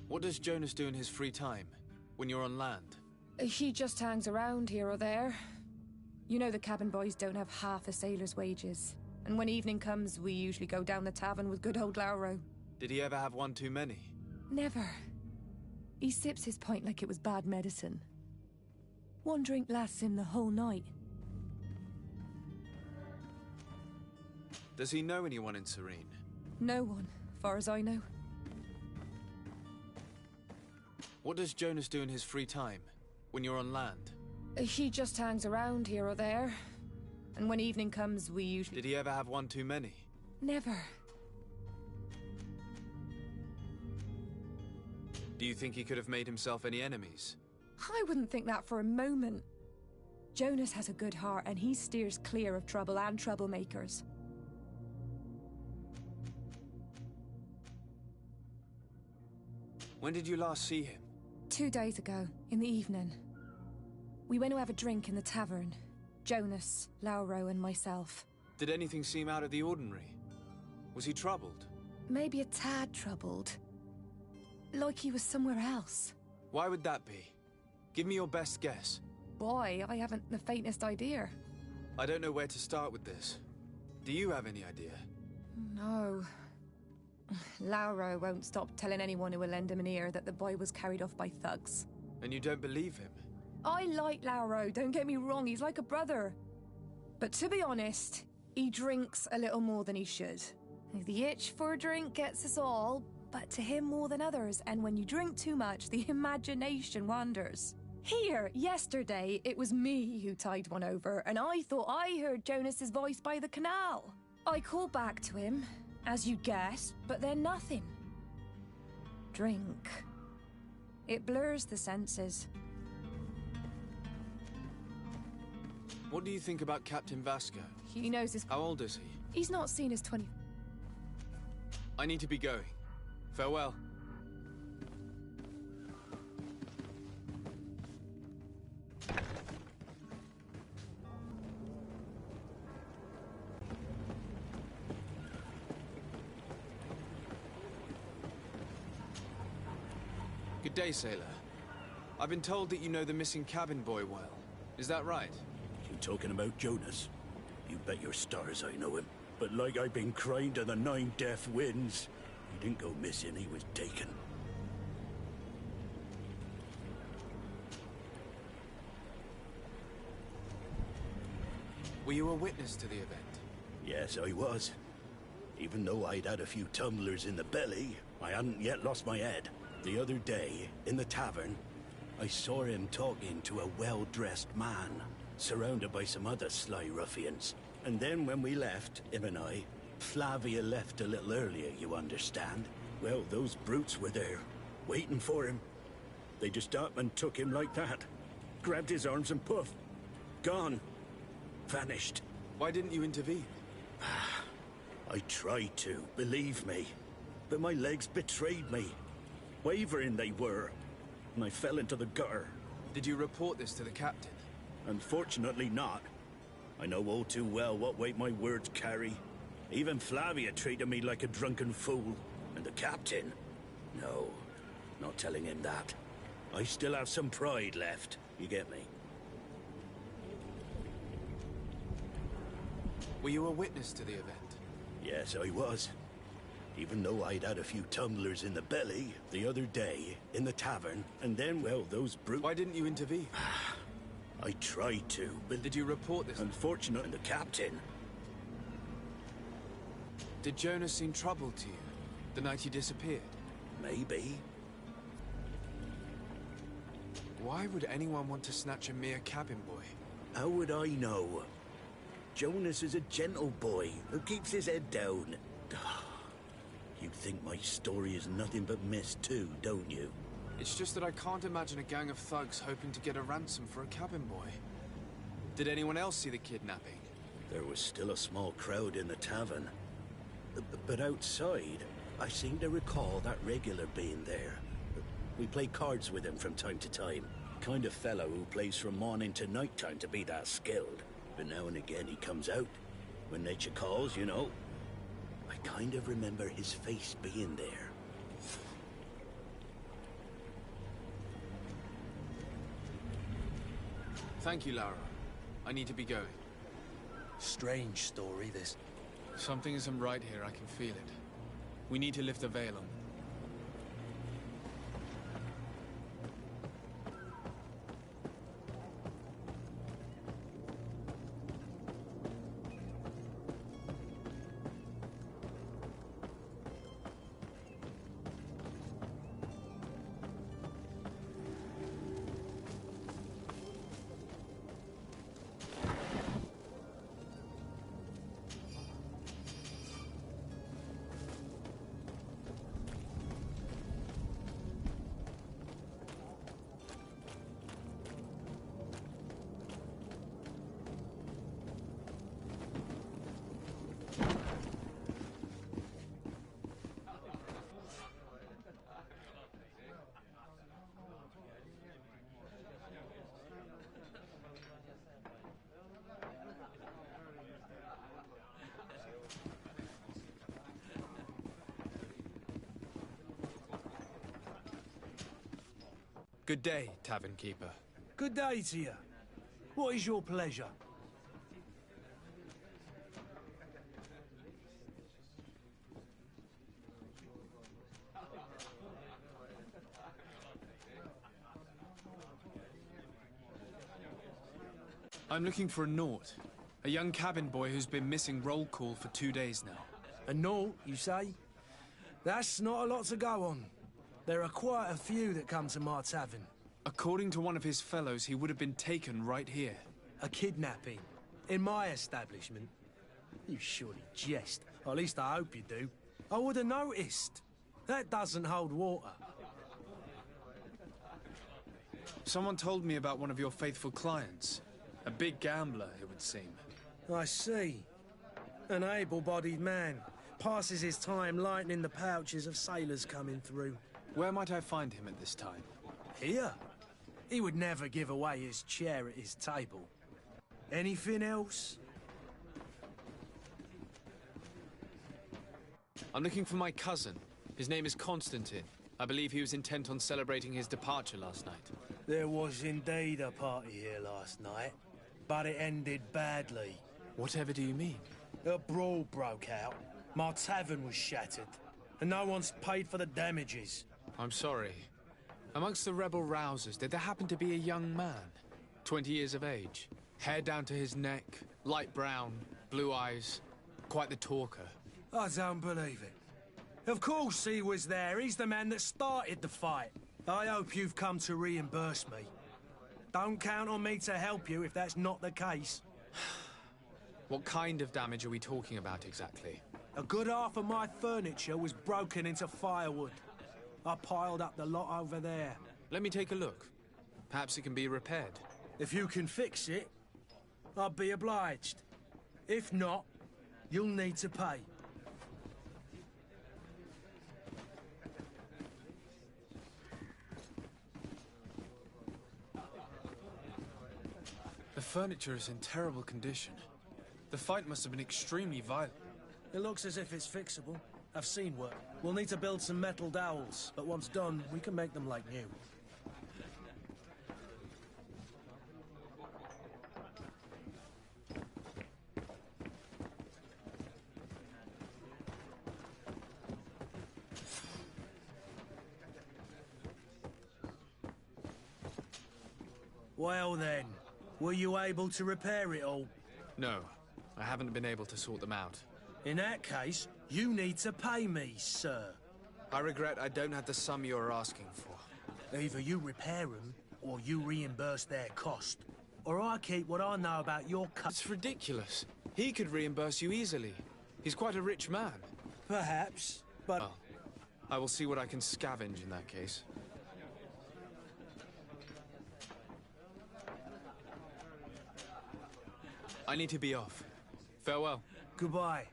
What does Jonas do in his free time, when you're on land? He just hangs around here or there. You know the cabin boys don't have half a sailor's wages. And when evening comes, we usually go down the tavern with good old Lauro. Did he ever have one too many? Never. He sips his pint like it was bad medicine. One drink lasts him the whole night. Does he know anyone in Serene? No one, far as I know. What does Jonas do in his free time, when you're on land? He just hangs around here or there. And when evening comes, we usually... Did he ever have one too many? Never. Do you think he could have made himself any enemies? I wouldn't think that for a moment. Jonas has a good heart, and he steers clear of trouble and troublemakers. When did you last see him? 2 days ago, in the evening. We went to have a drink in the tavern. Jonas, Lauro, and myself. Did anything seem out of the ordinary? Was he troubled? Maybe a tad troubled. Like he was somewhere else. Why would that be? Give me your best guess. Boy, I haven't the faintest idea. I don't know where to start with this. Do you have any idea? No. Lauro won't stop telling anyone who will lend him an ear that the boy was carried off by thugs. And you don't believe him? I like Lauro, don't get me wrong, he's like a brother. But to be honest, he drinks a little more than he should. The itch for a drink gets us all, but to him more than others, and when you drink too much, the imagination wanders. Here, yesterday, it was me who tied one over, and I thought I heard Jonas's voice by the canal. I called back to him, as you guessed, but then nothing. Drink. It blurs the senses. What do you think about Captain Vasco? He knows his... How old is he? He's not seen his 20... I need to be going. Farewell. Good day, sailor. I've been told that you know the missing cabin boy well. Is that right? You talking about Jonas? You bet your stars I know him. But like I've been crying to the 9 death winds, he didn't go missing, he was taken. Were you a witness to the event? Yes, I was. Even though I'd had a few tumblers in the belly, I hadn't yet lost my head. The other day, in the tavern, I saw him talking to a well-dressed man, surrounded by some other sly ruffians. And then when we left, him and I, Flavia left a little earlier, you understand? Well, those brutes were there, waiting for him. They just up and took him like that. Grabbed his arms and poof, gone. Vanished. Why didn't you intervene? I tried to, believe me. But my legs betrayed me. Wavering they were. And I fell into the gutter. Did you report this to the captain? Unfortunately not. I know all too well what weight my words carry. Even Flavia treated me like a drunken fool. And the captain? No, not telling him that. I still have some pride left. You get me? Were you a witness to the event? Yes, I was. Even though I'd had a few tumblers in the belly the other day in the tavern, and then, well, those brutes... Why didn't you intervene? I tried to, but... Did you report this? Unfortunately, the captain... Did Jonas seem troubled to you the night he disappeared? Maybe. Why would anyone want to snatch a mere cabin boy? How would I know? Jonas is a gentle boy who keeps his head down. You think my story is nothing but mist too, don't you? It's just that I can't imagine a gang of thugs hoping to get a ransom for a cabin boy. Did anyone else see the kidnapping? There was still a small crowd in the tavern. But outside, I seem to recall that regular being there. We play cards with him from time to time. Kind of fellow who plays from morning to night time to be that skilled. But now and again he comes out. When nature calls, you know. I kind of remember his face being there. Thank you, Lara. I need to be going. Strange story, this. Something isn't right here, I can feel it. We need to lift the veil on. Good day, tavern keeper. Good day to you. What is your pleasure? I'm looking for a Naut. A young cabin boy who's been missing roll call for 2 days now. A Naut, you say? That's not a lot to go on. There are quite a few that come to my tavern. According to one of his fellows, he would have been taken right here. A kidnapping? In my establishment? You surely jest. Or at least I hope you do. I would have noticed. That doesn't hold water. Someone told me about one of your faithful clients. A big gambler, it would seem. I see. An able-bodied man. Passes his time lightening the pouches of sailors coming through. Where might I find him at this time? Here? He would never give away his chair at his table. Anything else? I'm looking for my cousin. His name is Constantine. I believe he was intent on celebrating his departure last night. There was indeed a party here last night, but it ended badly. Whatever do you mean? A brawl broke out. My tavern was shattered, and no one's paid for the damages. I'm sorry. Amongst the rebel rousers, did there happen to be a young man? 20 years of age. Hair down to his neck, light brown, blue eyes. Quite the talker. I don't believe it. Of course he was there. He's the man that started the fight. I hope you've come to reimburse me. Don't count on me to help you if that's not the case. What kind of damage are we talking about exactly? A good half of my furniture was broken into firewood. I piled up the lot over there. Let me take a look. Perhaps it can be repaired. If you can fix it, I'll be obliged. If not, you'll need to pay. The furniture is in terrible condition. The fight must have been extremely violent. It looks as if it's fixable. I've seen work. We'll need to build some metal dowels, but once done, we can make them like new. Well then, were you able to repair it all? No, I haven't been able to sort them out. In that case, you need to pay me, sir. I regret I don't have the sum you're asking for. Either you repair them, or you reimburse their cost. Or I keep what I know about your cut. It's ridiculous. He could reimburse you easily. He's quite a rich man. Perhaps, but... Well, I will see what I can scavenge in that case. I need to be off. Farewell. Goodbye.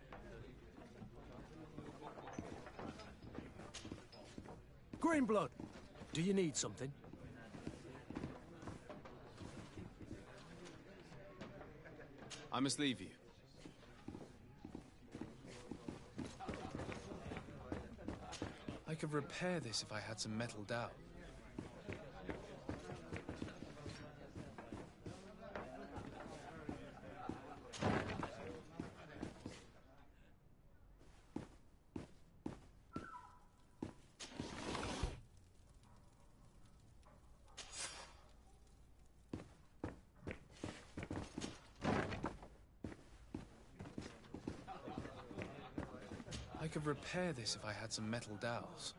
Greenblood, do you need something? I must leave you. I could repair this if I had some metal dowel. I could repair this if I had some metal dowels.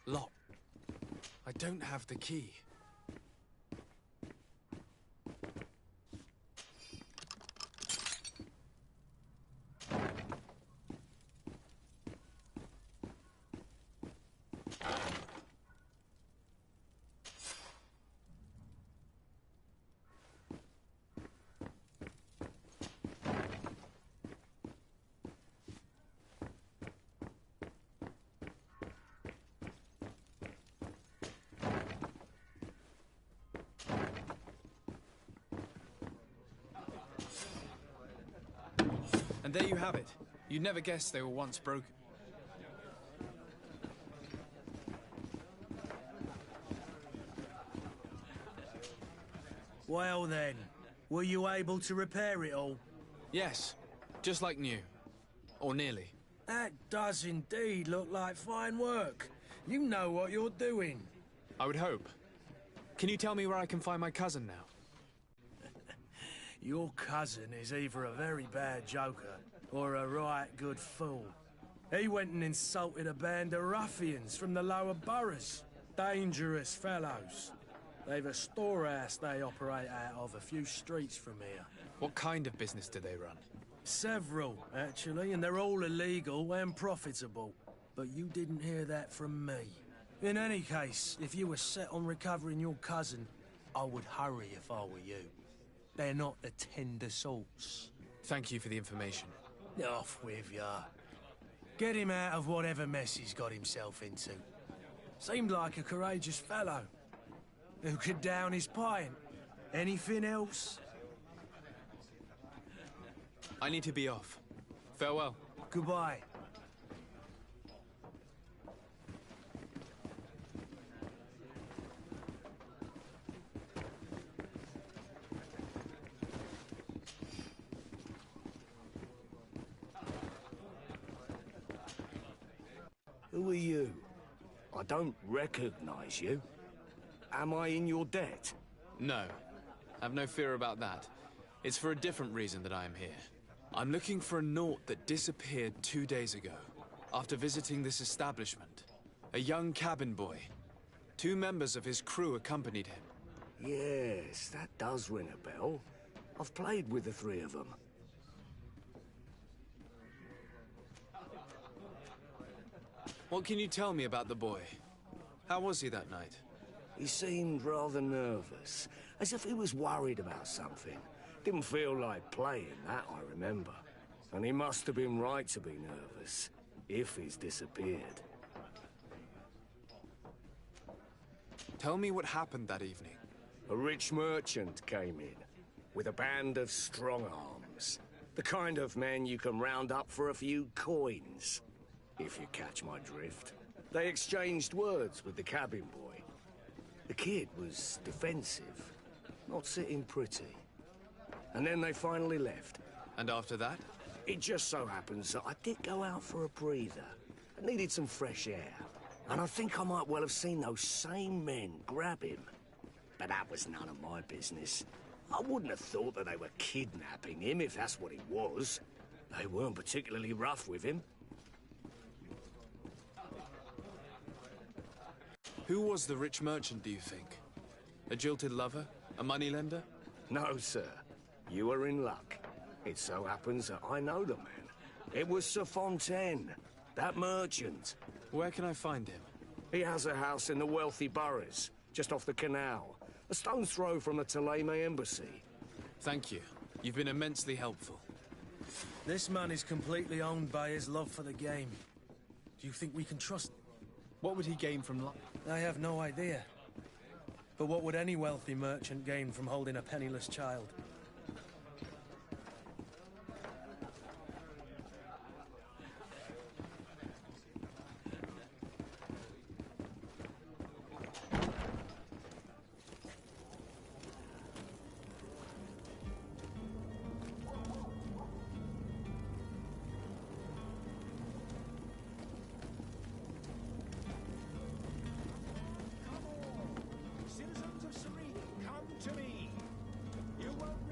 Lot. I I don't have the key. And there you have it. You'd never guess they were once broken. Well then, were you able to repair it all? Yes, just like new. Or nearly. That does indeed look like fine work. You know what you're doing. I would hope. Can you tell me where I can find my cousin now? Your cousin is either a very bad joker or a right good fool. He went and insulted a band of ruffians from the lower boroughs. Dangerous fellows. They've a storehouse they operate out of a few streets from here. What kind of business do they run? Several, actually, and they're all illegal and profitable. But you didn't hear that from me. In any case, if you were set on recovering your cousin, I would hurry if I were you. They're not the tender sorts. Thank you for the information. Off with ya. Get him out of whatever mess he's got himself into. Seemed like a courageous fellow. Who could down his pint. Anything else? I need to be off. Farewell. Goodbye. Who are you? I don't recognize you. Am I in your debt? No. Have no fear about that. It's for a different reason that I am here. I'm looking for a Naut that disappeared 2 days ago, after visiting this establishment. A young cabin boy. 2 members of his crew accompanied him. Yes, that does ring a bell. I've played with the 3 of them. What can you tell me about the boy? How was he that night? He seemed rather nervous, as if he was worried about something. Didn't feel like playing, that I remember. And he must have been right to be nervous, if he's disappeared. Tell me what happened that evening. A rich merchant came in, with a band of strong-arms. The kind of men you can round up for a few coins, if you catch my drift. They exchanged words with the cabin boy. The kid was defensive, not sitting pretty. And then they finally left. And after that? It just so happens that I did go out for a breather. I needed some fresh air. And I think I might well have seen those same men grab him. But that was none of my business. I wouldn't have thought that they were kidnapping him, if that's what it was. They weren't particularly rough with him. Who was the rich merchant, do you think? A jilted lover? A moneylender? No, sir. You are in luck. It so happens that I know the man. It was Sir Fontaine, that merchant. Where can I find him? He has a house in the wealthy boroughs, just off the canal. A stone's throw from the Thélème embassy. Thank you. You've been immensely helpful. This man is completely owned by his love for the game. Do you think we can trust... What would he gain from life? I have no idea. But what would any wealthy merchant gain from holding a penniless child? Citizens of Serene, come to me. You won't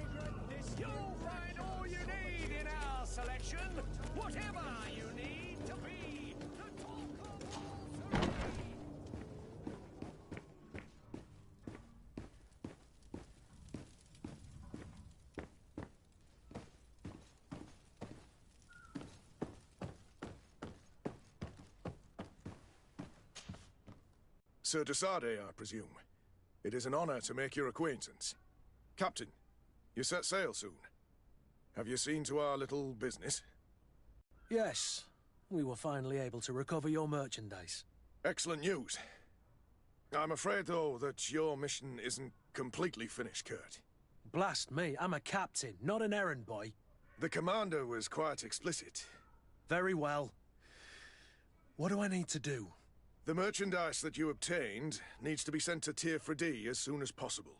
Sir Desade, I presume. It is an honor to make your acquaintance. Captain, you set sail soon. Have you seen to our little business? Yes. We were finally able to recover your merchandise. Excellent news. I'm afraid, though, that your mission isn't completely finished, Kurt. Blast me, I'm a captain, not an errand boy. The commander was quite explicit. Very well. What do I need to do? The merchandise that you obtained needs to be sent to Tier 4D as soon as possible.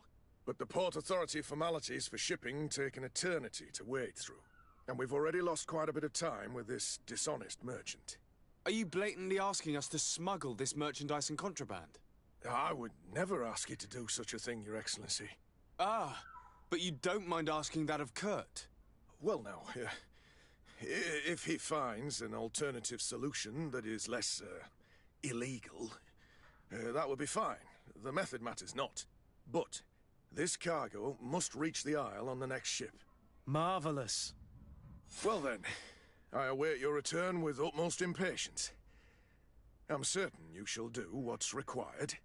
But the Port Authority formalities for shipping take an eternity to wade through. And we've already lost quite a bit of time with this dishonest merchant. Are you blatantly asking us to smuggle this merchandise and contraband? I would never ask you to do such a thing, Your Excellency. Ah, but you don't mind asking that of Kurt? Well, now, if he finds an alternative solution that is less, illegal, that would be fine. The method matters not. But this cargo must reach the Isle on the next ship. Marvelous. Well then, I await your return with utmost impatience. I'm certain you shall do what's required.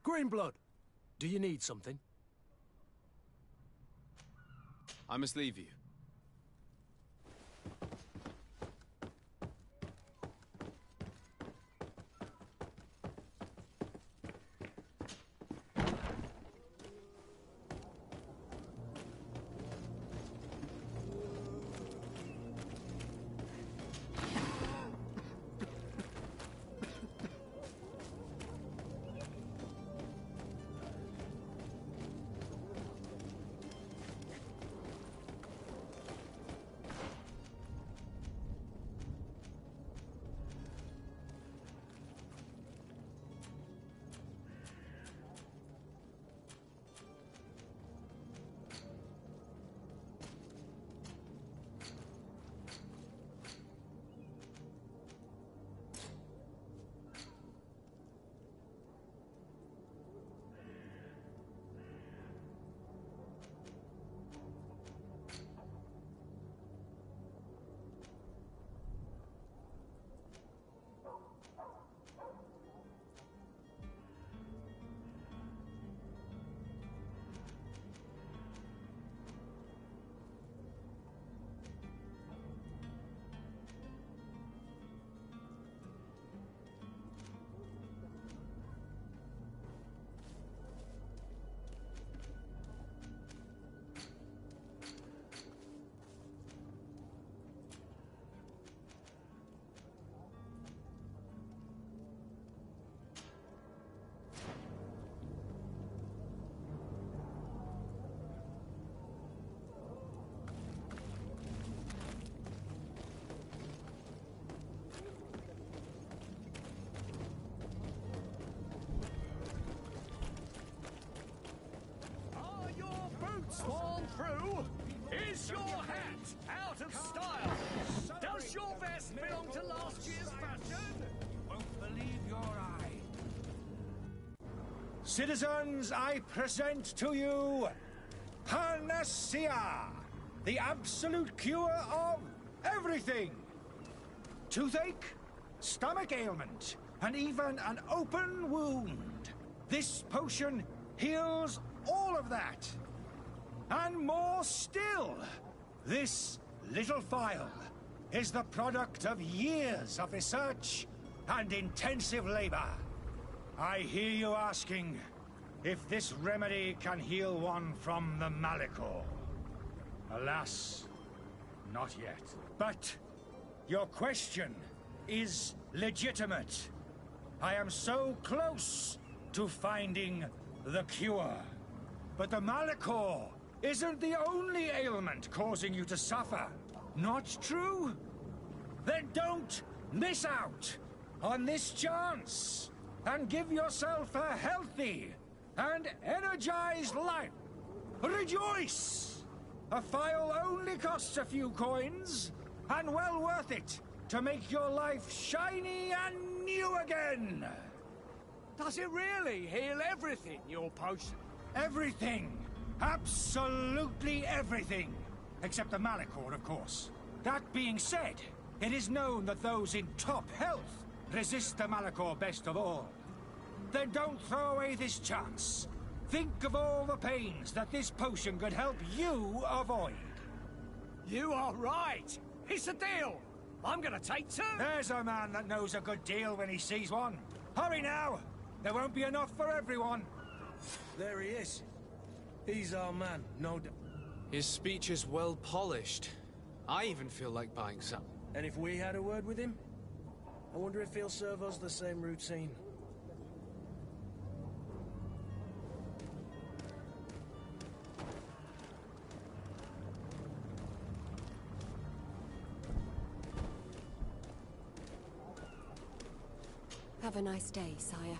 Greenblood, do you need something? I must leave you. Fall through? Is your hat out of style? Does your vest belong to last year's fashion? Won't believe your eye. Citizens, I present to you Panacea, the absolute cure of everything. Toothache, stomach ailment, and even an open wound. This potion heals all of that. And more still, this little phial is the product of years of research and intensive labor. I hear you asking if this remedy can heal one from the Malachor. Alas, not yet. But your question is legitimate. I am so close to finding the cure. But the Malachor isn't the only ailment causing you to suffer. Not true? Then don't miss out on this chance and give yourself a healthy and energized life. Rejoice! A phial only costs a few coins, and well worth it to make your life shiny and new again. Does it really heal everything, your potion? Everything. Absolutely everything. except the Malachor, of course. That being said, it is known that those in top health resist the Malachor best of all. Then don't throw away this chance. Think of all the pains that this potion could help you avoid. You are right. It's a deal. I'm gonna take two. There's a man that knows a good deal when he sees one. Hurry now. There won't be enough for everyone. There he is. He's our man, no doubt. His speech is well polished. I even feel like buying some. And if we had a word with him? I wonder if he'll serve us the same routine. Have a nice day, sire.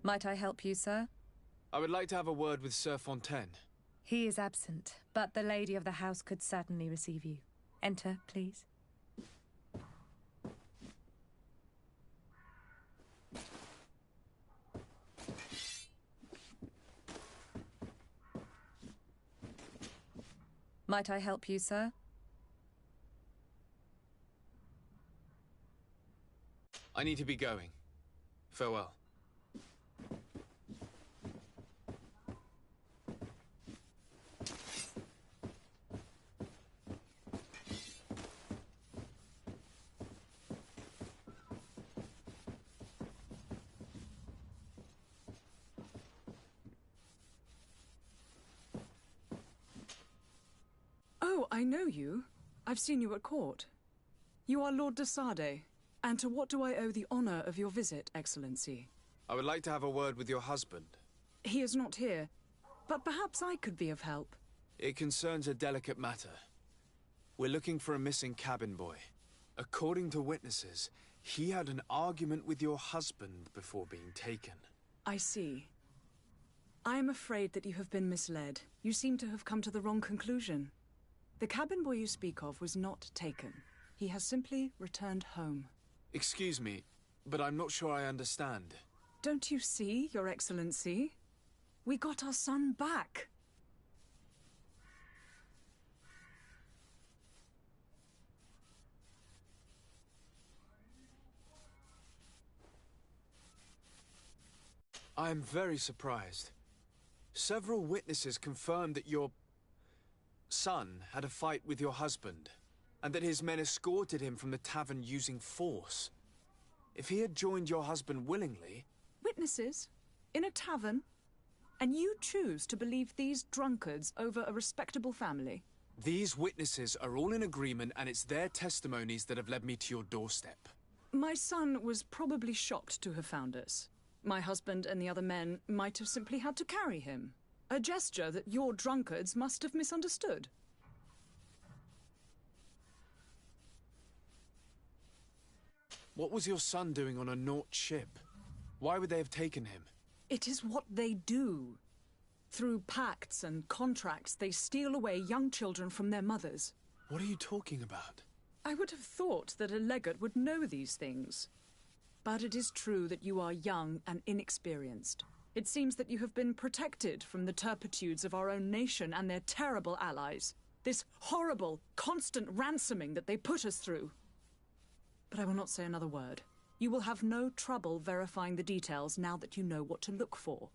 Might I help you, sir? I would like to have a word with Sir Fontaine. He is absent, but the lady of the house could certainly receive you. Enter, please. Might I help you, sir? I need to be going. Farewell. Oh, I know you. I've seen you at court. You are Lord de Sade. And to what do I owe the honor of your visit, Excellency? I would like to have a word with your husband. He is not here, but perhaps I could be of help. It concerns a delicate matter. We're looking for a missing cabin boy. According to witnesses, he had an argument with your husband before being taken. I see. I am afraid that you have been misled. You seem to have come to the wrong conclusion. The cabin boy you speak of was not taken. He has simply returned home. Excuse me, but I'm not sure I understand. Don't you see, Your Excellency? We got our son back. I am very surprised. Several witnesses confirmed that your son had a fight with your husband, and that his men escorted him from the tavern using force. If he had joined your husband willingly... Witnesses? In a tavern? And you choose to believe these drunkards over a respectable family? These witnesses are all in agreement, and it's their testimonies that have led me to your doorstep. My son was probably shocked to have found us. My husband and the other men might have simply had to carry him. A gesture that your drunkards must have misunderstood. What was your son doing on a Naut ship? Why would they have taken him? It is what they do. Through pacts and contracts, they steal away young children from their mothers. What are you talking about? I would have thought that a legate would know these things. But it is true that you are young and inexperienced. It seems that you have been protected from the turpitudes of our own nation and their terrible allies. This horrible, constant ransoming that they put us through. But I will not say another word. You will have no trouble verifying the details now that you know what to look for.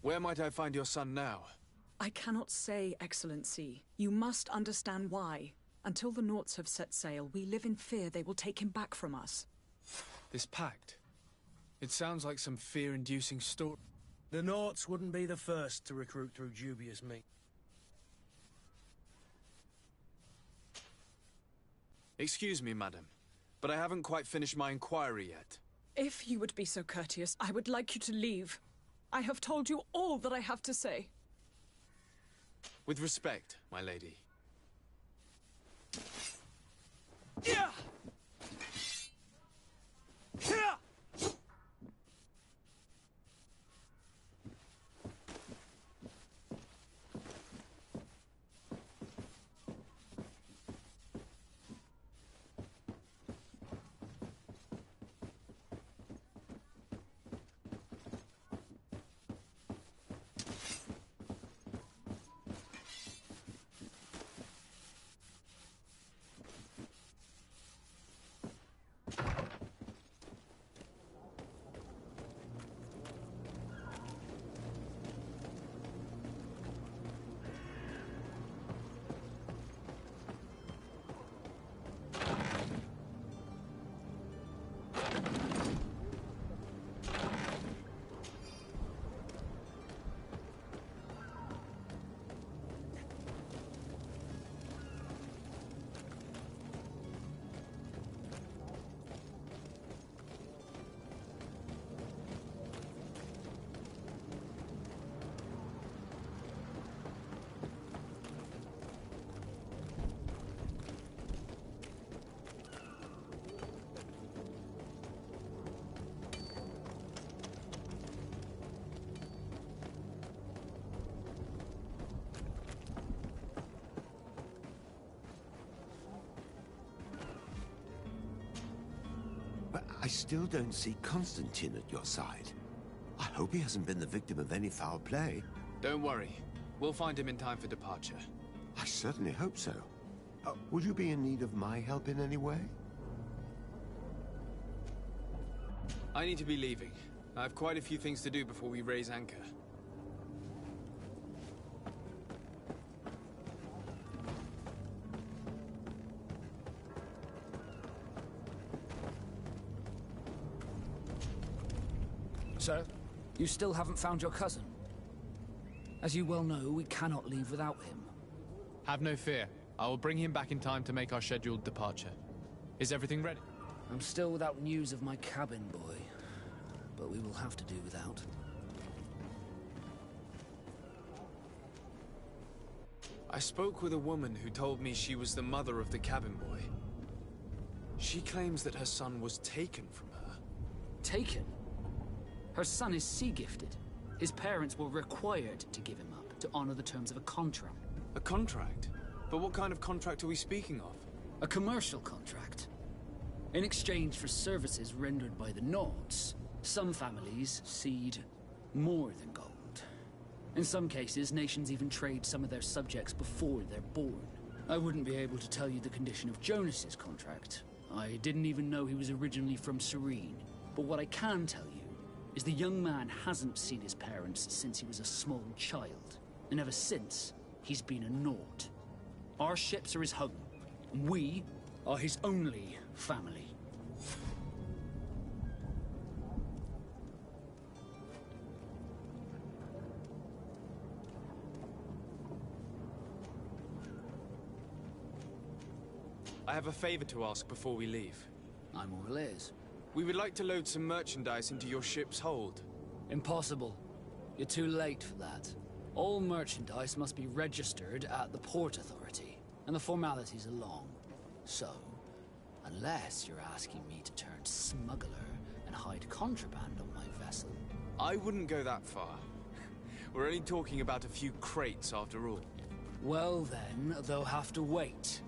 Where might I find your son now? I cannot say, Excellency. You must understand why. Until the Nauts have set sail, we live in fear they will take him back from us. This pact. It sounds like some fear-inducing story. The Nauts wouldn't be the first to recruit through dubious means. Excuse me, madam, but I haven't quite finished my inquiry yet. If you would be so courteous, I would like you to leave. I have told you all that I have to say. With respect, my lady. Yeah! Yeah! I still don't see Constantine at your side. I hope he hasn't been the victim of any foul play. Don't worry. We'll find him in time for departure. I certainly hope so. Would you be in need of my help in any way? I need to be leaving. I have quite a few things to do before we raise anchor. Sir, you still haven't found your cousin. As you well know, we cannot leave without him. Have no fear. I will bring him back in time to make our scheduled departure. Is everything ready? I'm still without news of my cabin boy, but we will have to do without. I spoke with a woman who told me she was the mother of the cabin boy. She claims that her son was taken from her. Taken? Her son is sea-gifted. His parents were required to give him up to honor the terms of a contract. A contract? But what kind of contract are we speaking of? A commercial contract. In exchange for services rendered by the Nauts, some families cede more than gold. In some cases, nations even trade some of their subjects before they're born. I wouldn't be able to tell you the condition of Jonas's contract. I didn't even know he was originally from Serene. But what I can tell you is the young man hasn't seen his parents since he was a small child. And ever since, he's been a Naut. Our ships are his home. We are his only family. I have a favor to ask before we leave. I'm all ears. We would like to load some merchandise into your ship's hold. Impossible. You're too late for that. All merchandise must be registered at the Port Authority, and the formalities are long. So, unless you're asking me to turn smuggler and hide contraband on my vessel... I wouldn't go that far. We're only talking about a few crates after all. Well then, they'll have to wait.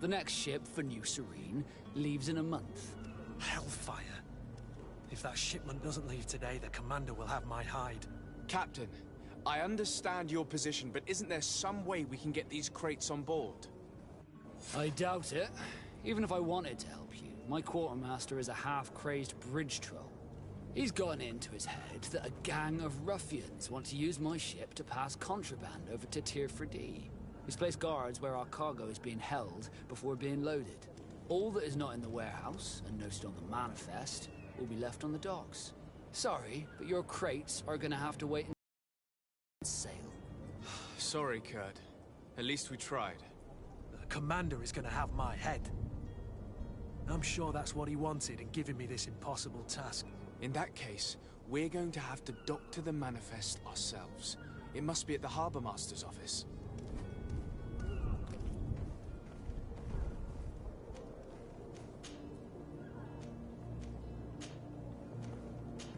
The next ship for New Serene leaves in a month. Hellfire. If that shipment doesn't leave today, the commander will have my hide. Captain, I understand your position, but isn't there some way we can get these crates on board? I doubt it. Even if I wanted to help you, my quartermaster is a half-crazed bridge troll. He's gotten into his head that a gang of ruffians want to use my ship to pass contraband over to Tier 4D. He's placed guards where our cargo is being held before being loaded. All that is not in the warehouse, and noted on the manifest, will be left on the docks. Sorry, but your crates are gonna have to wait and sail. Sorry, Kurt. At least we tried. The commander is gonna have my head. I'm sure that's what he wanted in giving me this impossible task. In that case, we're going to have to doctor the manifest ourselves. It must be at the Harbour Master's office.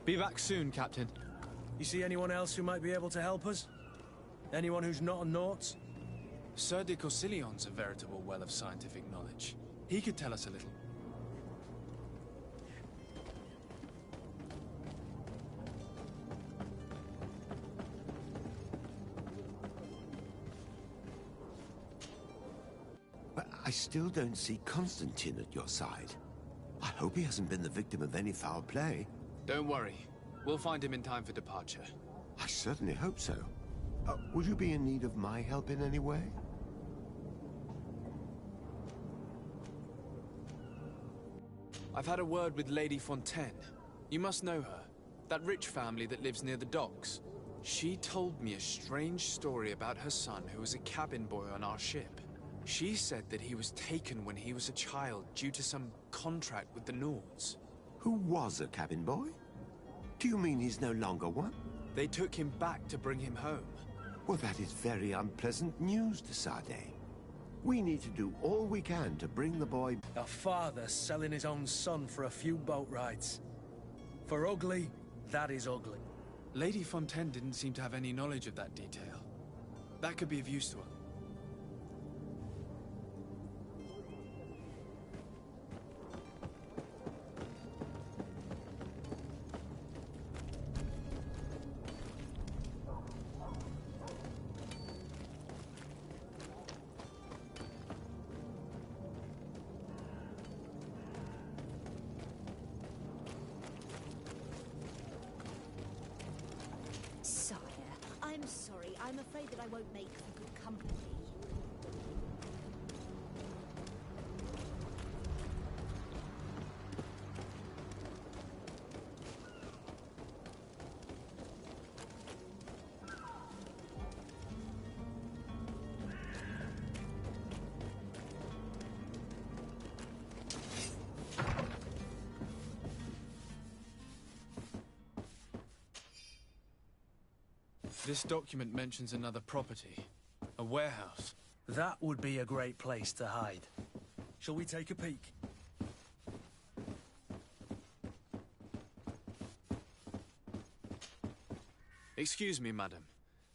Be back soon, Captain. You see anyone else who might be able to help us? Anyone who's not a Naut? Sir de Corsillion's a veritable well of scientific knowledge. He could tell us a little. But I still don't see Constantine at your side. I hope he hasn't been the victim of any foul play. Don't worry. We'll find him in time for departure. I certainly hope so. Would you be in need of my help in any way? I've had a word with Lady Fontaine. You must know her. That rich family that lives near the docks. She told me a strange story about her son who was a cabin boy on our ship. She said that he was taken when he was a child due to some contract with the Nords. Who was a cabin boy? Do you mean he's no longer one? They took him back to bring him home. Well, that is very unpleasant news, de Sade. We need to do all we can to bring the boy... A father selling his own son for a few boat rides. For ugly, that is ugly. Lady Fontaine didn't seem to have any knowledge of that detail. That could be of use to her. I'm sorry. I'm afraid that I won't make for good company. This document mentions another property. A warehouse. That would be a great place to hide. Shall we take a peek? Excuse me, madam,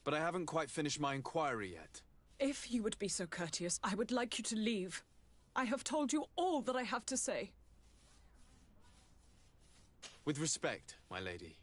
but I haven't quite finished my inquiry yet. If you would be so courteous, I would like you to leave. I have told you all that I have to say. With respect, my lady.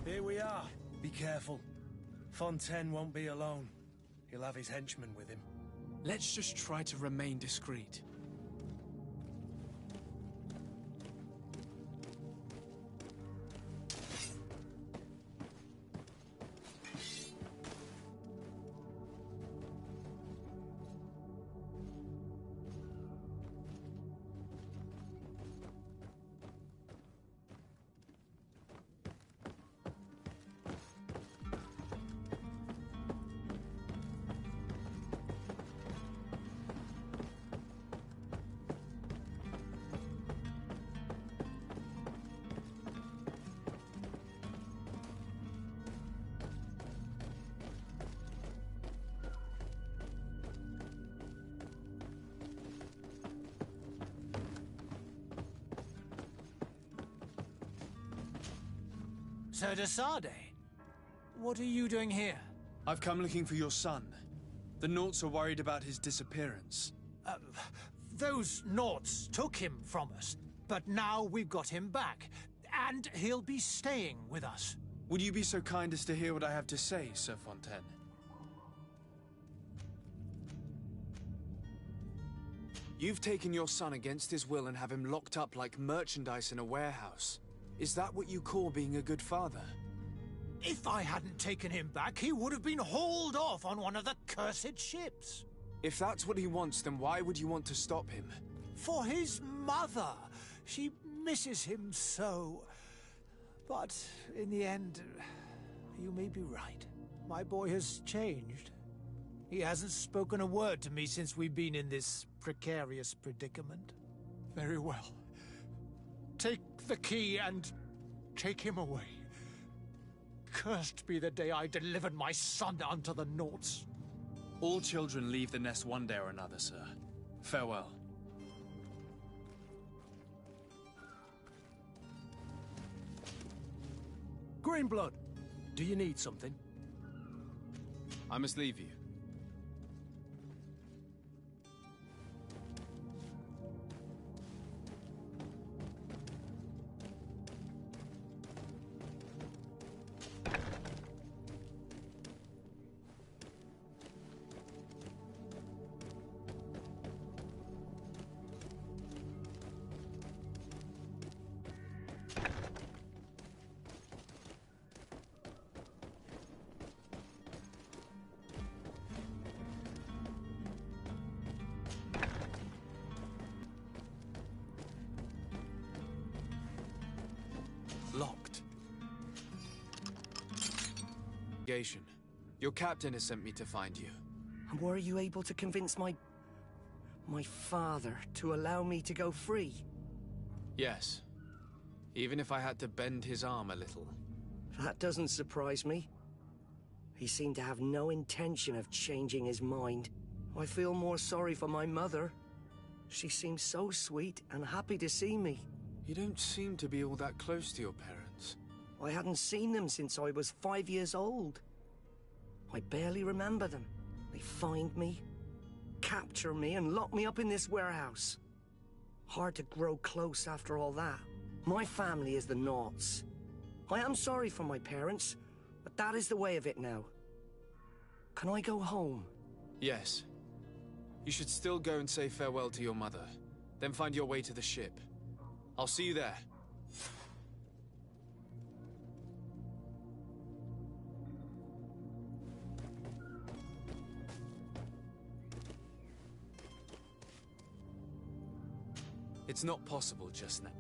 Here we are. Be careful. Fontaine won't be alone. He'll have his henchmen with him. Let's just try to remain discreet. Sir de Sade, what are you doing here? I've come looking for your son. The Naughts are worried about his disappearance. Those Naughts took him from us, but now we've got him back, and he'll be staying with us. Would you be so kind as to hear what I have to say, Sir Fontaine? You've taken your son against his will and have him locked up like merchandise in a warehouse. Is that what you call being a good father? If I hadn't taken him back, he would have been hauled off on one of the cursed ships. If that's what he wants, then why would you want to stop him? For his mother. She misses him so. But in the end, you may be right. My boy has changed. He hasn't spoken a word to me since we've been in this precarious predicament. Very well. Take the key and take him away. Cursed be the day I delivered my son unto the Naughts. All children leave the nest one day or another, sir. Farewell. Greenblood, do you need something? I must leave you. Locked. Your captain has sent me to find you. And were you able to convince my father to allow me to go free? Yes. Even if I had to bend his arm a little. That doesn't surprise me. He seemed to have no intention of changing his mind. I feel more sorry for my mother. She seems so sweet and happy to see me. You don't seem to be all that close to your parents. I hadn't seen them since I was 5 years old. I barely remember them. They find me, capture me, and lock me up in this warehouse. Hard to grow close after all that. My family is the Naughts. I am sorry for my parents, but that is the way of it now. Can I go home? Yes. You should still go and say farewell to your mother. Then find your way to the ship. I'll see you there. It's not possible just now.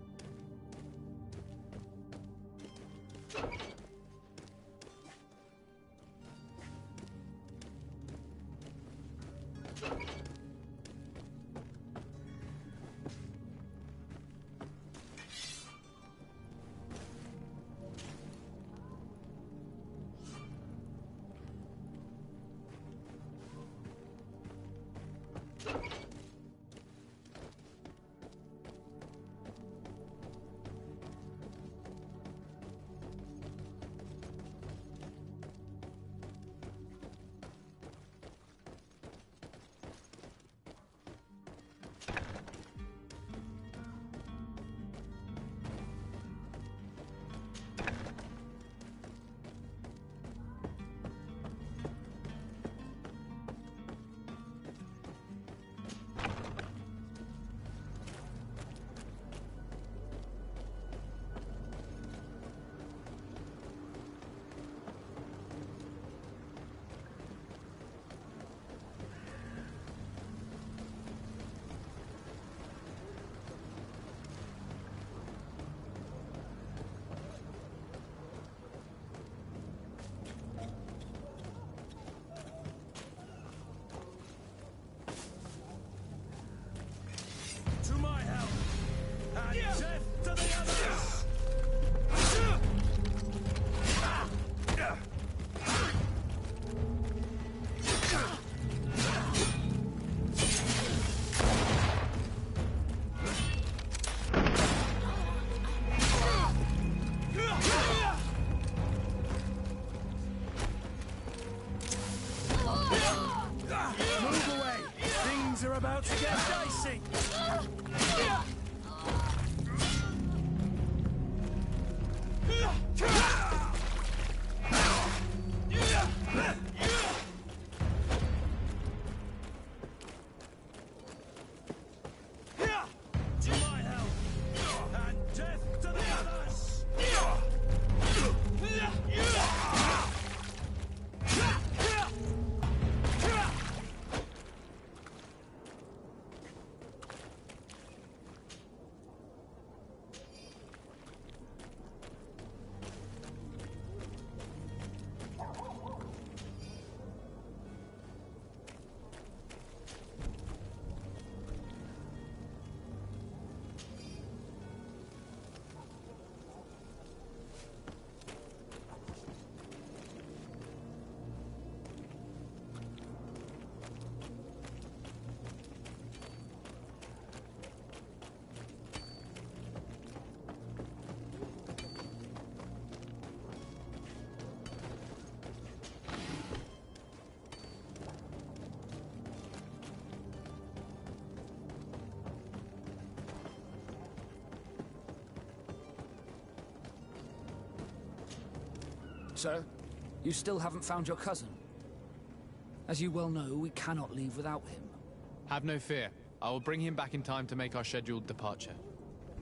are about to get dicey! To my help! And death to the others! Sir, you still haven't found your cousin. As you well know, we cannot leave without him. Have no fear. I will bring him back in time to make our scheduled departure.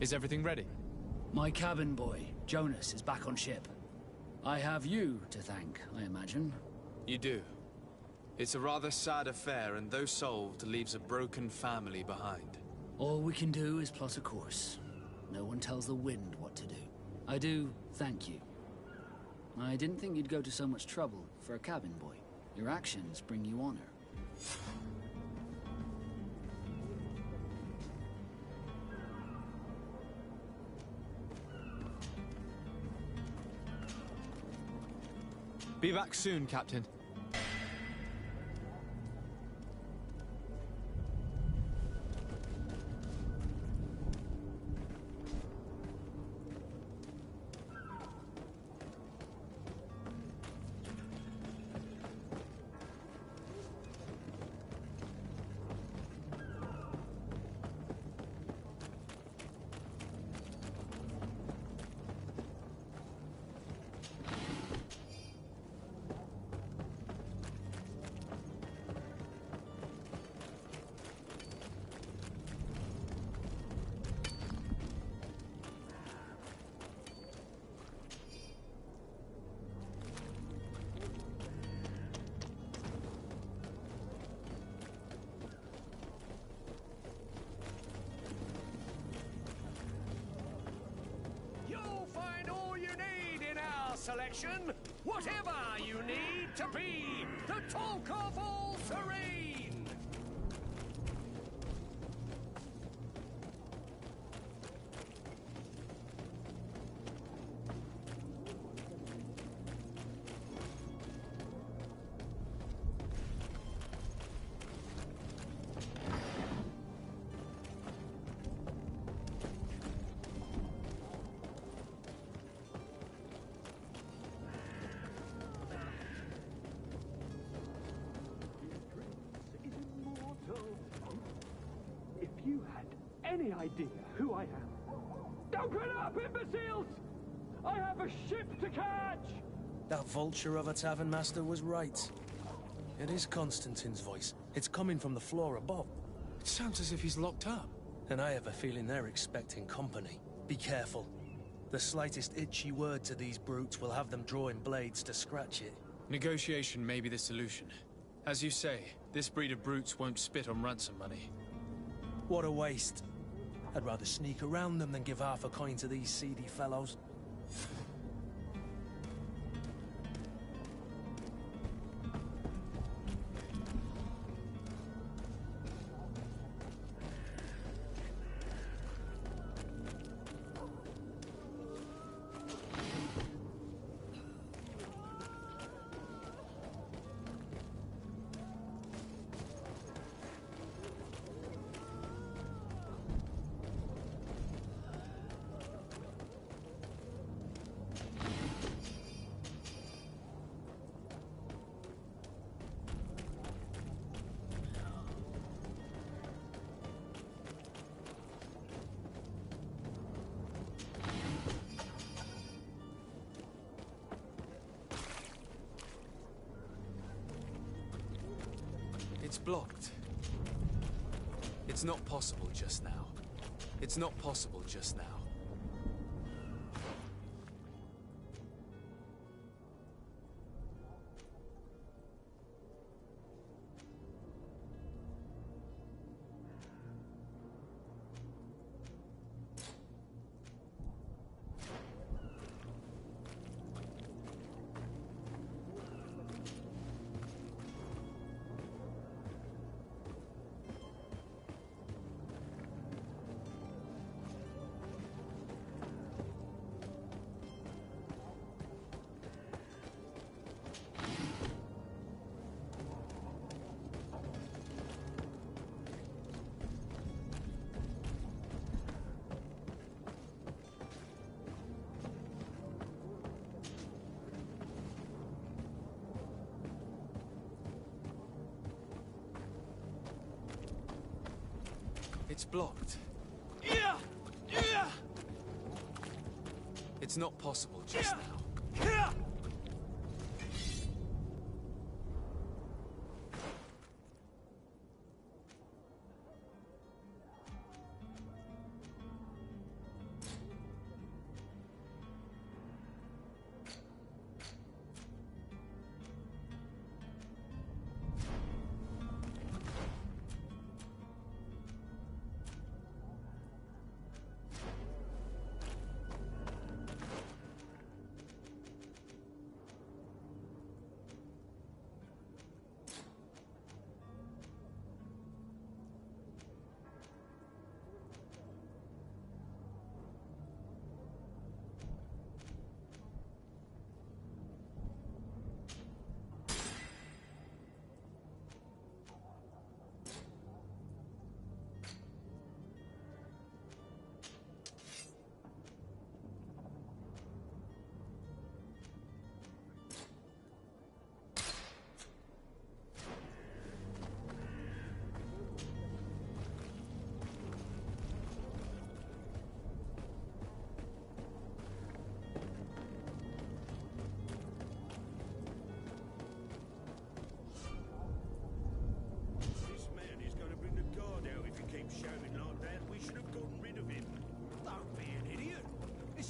Is everything ready? My cabin boy, Jonas, is back on ship. I have you to thank, I imagine. You do. It's a rather sad affair, and though solved, leaves a broken family behind. All we can do is plot a course. No one tells the wind what to do. I do thank you. I didn't think you'd go to so much trouble for a cabin boy. Your actions bring you honor. Be back soon, Captain. You'll find all you need in our selection. Whatever you need to be the talk of all Serene. If you had any idea who I am... Open up, imbeciles! I have a ship to catch! That vulture of a tavern master was right. It is Constantine's voice. It's coming from the floor above. It sounds as if he's locked up. And I have a feeling they're expecting company. Be careful. The slightest itchy word to these brutes will have them drawing blades to scratch it. Negotiation may be the solution. As you say, this breed of brutes won't spit on ransom money. What a waste. I'd rather sneak around them than give half a coin to these seedy fellows. It's blocked. It's not possible just now. It's not possible just now. It's blocked. It's not possible just now.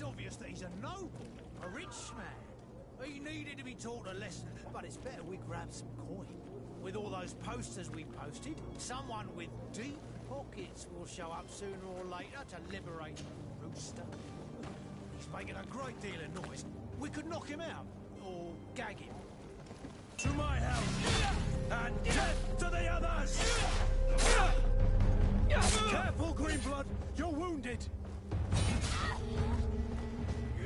Obvious that he's a noble, a rich man. He needed to be taught a lesson, but it's better we grab some coin. With all those posters we posted, someone with deep pockets will show up sooner or later to liberate the rooster. He's making a great deal of noise. We could knock him out, or gag him. To my house, and death to the others! Careful, Greenblood, you're wounded!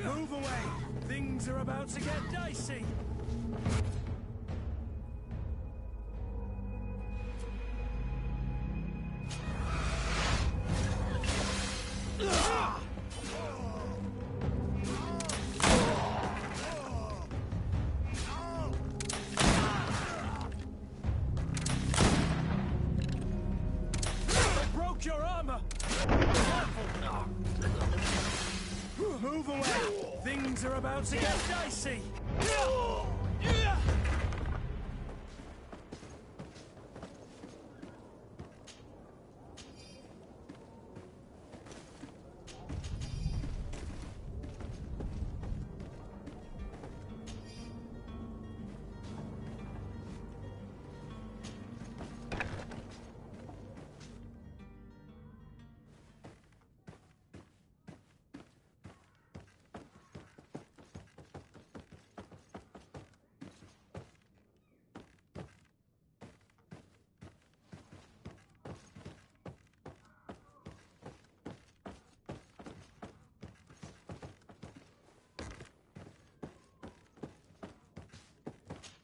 Move away! Things are about to get dicey! They broke your armor! Move away! Things are about to get dicey!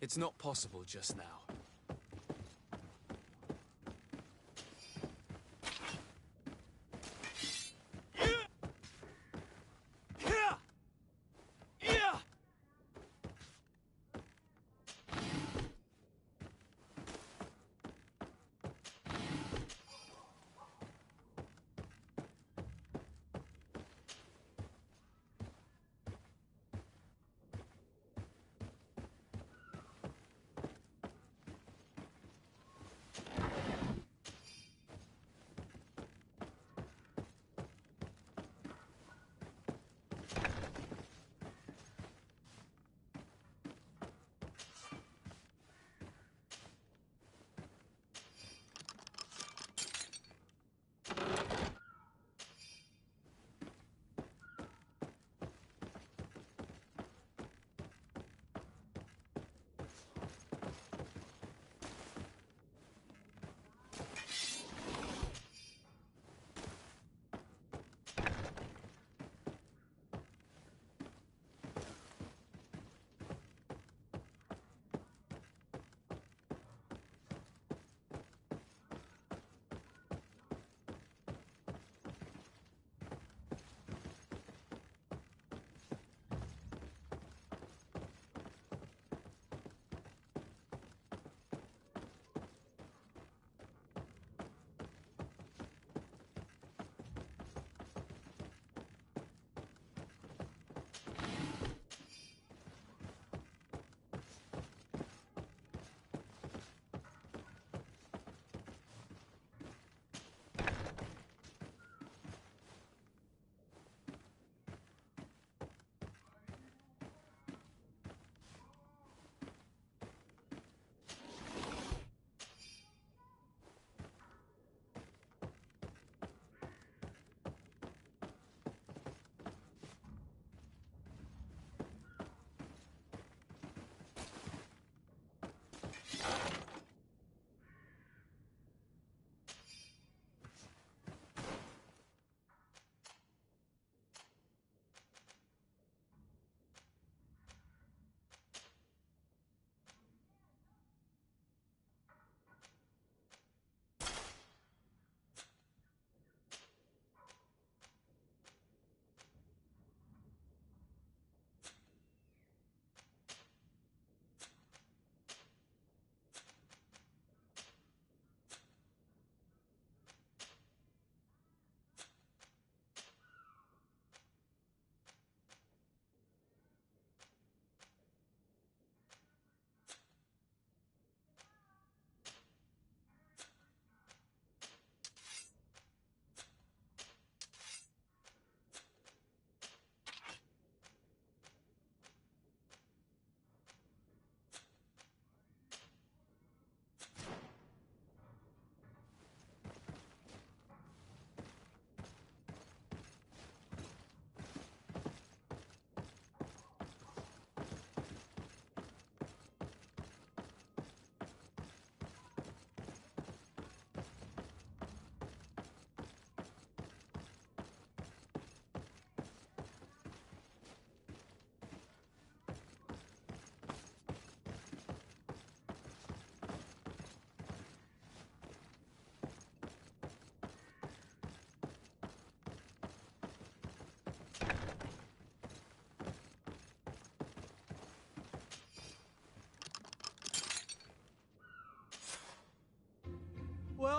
It's not possible just now.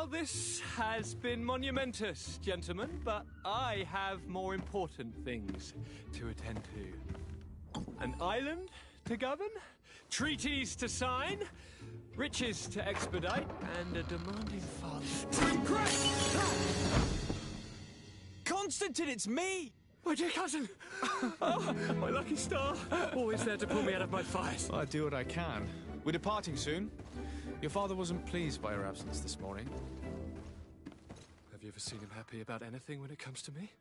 Well, this has been monumentous, gentlemen, but I have more important things to attend to. An island to govern, treaties to sign, riches to expedite, and a demanding father to impress! Constantine, it's me! My dear cousin! Oh, my lucky star! Always there to pull me out of my fires. I do what I can. We're departing soon. Your father wasn't pleased by your absence this morning. Have you ever seen him happy about anything when it comes to me?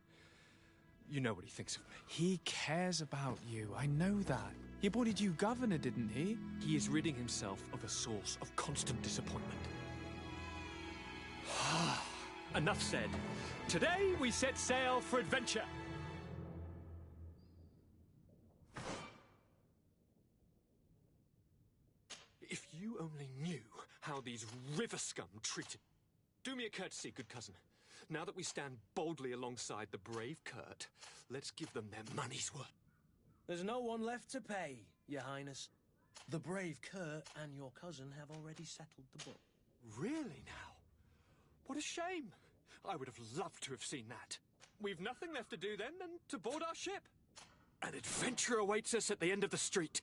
You know what he thinks of me. He cares about you. I know that. He appointed you governor, didn't he? He is ridding himself of a source of constant disappointment. Enough said. Today we set sail for adventure. If you only knew how these river scum treated... Do me a courtesy, good cousin. Now that we stand boldly alongside the brave Kurt, let's give them their money's worth. There's no one left to pay, Your Highness. The brave Kurt and your cousin have already settled the book. Really now? What a shame. I would have loved to have seen that. We've nothing left to do then than to board our ship. An adventure awaits us at the end of the street.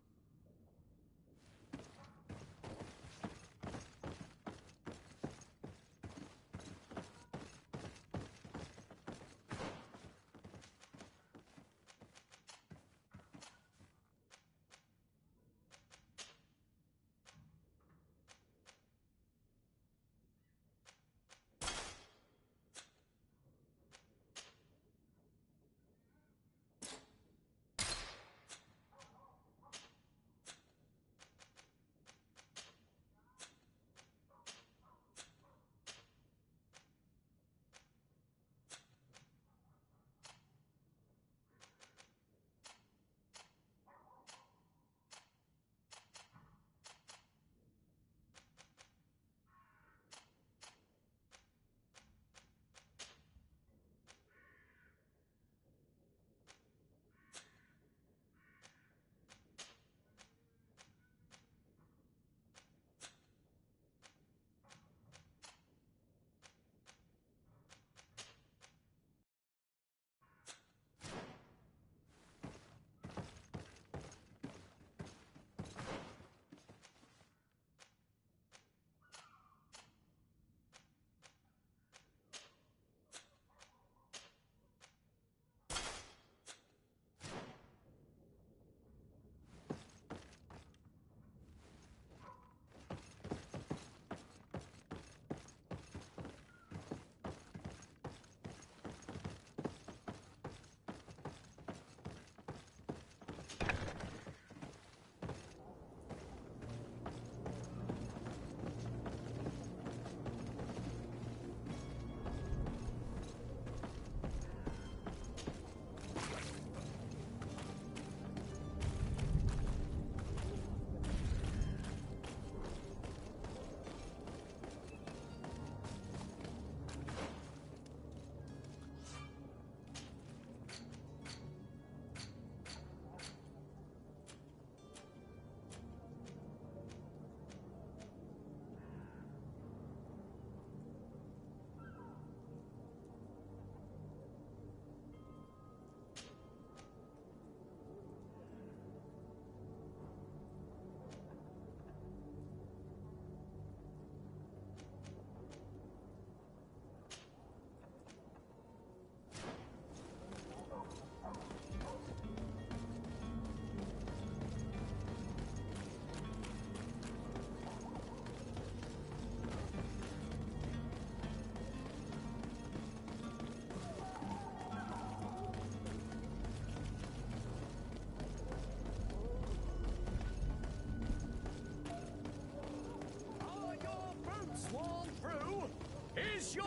Is your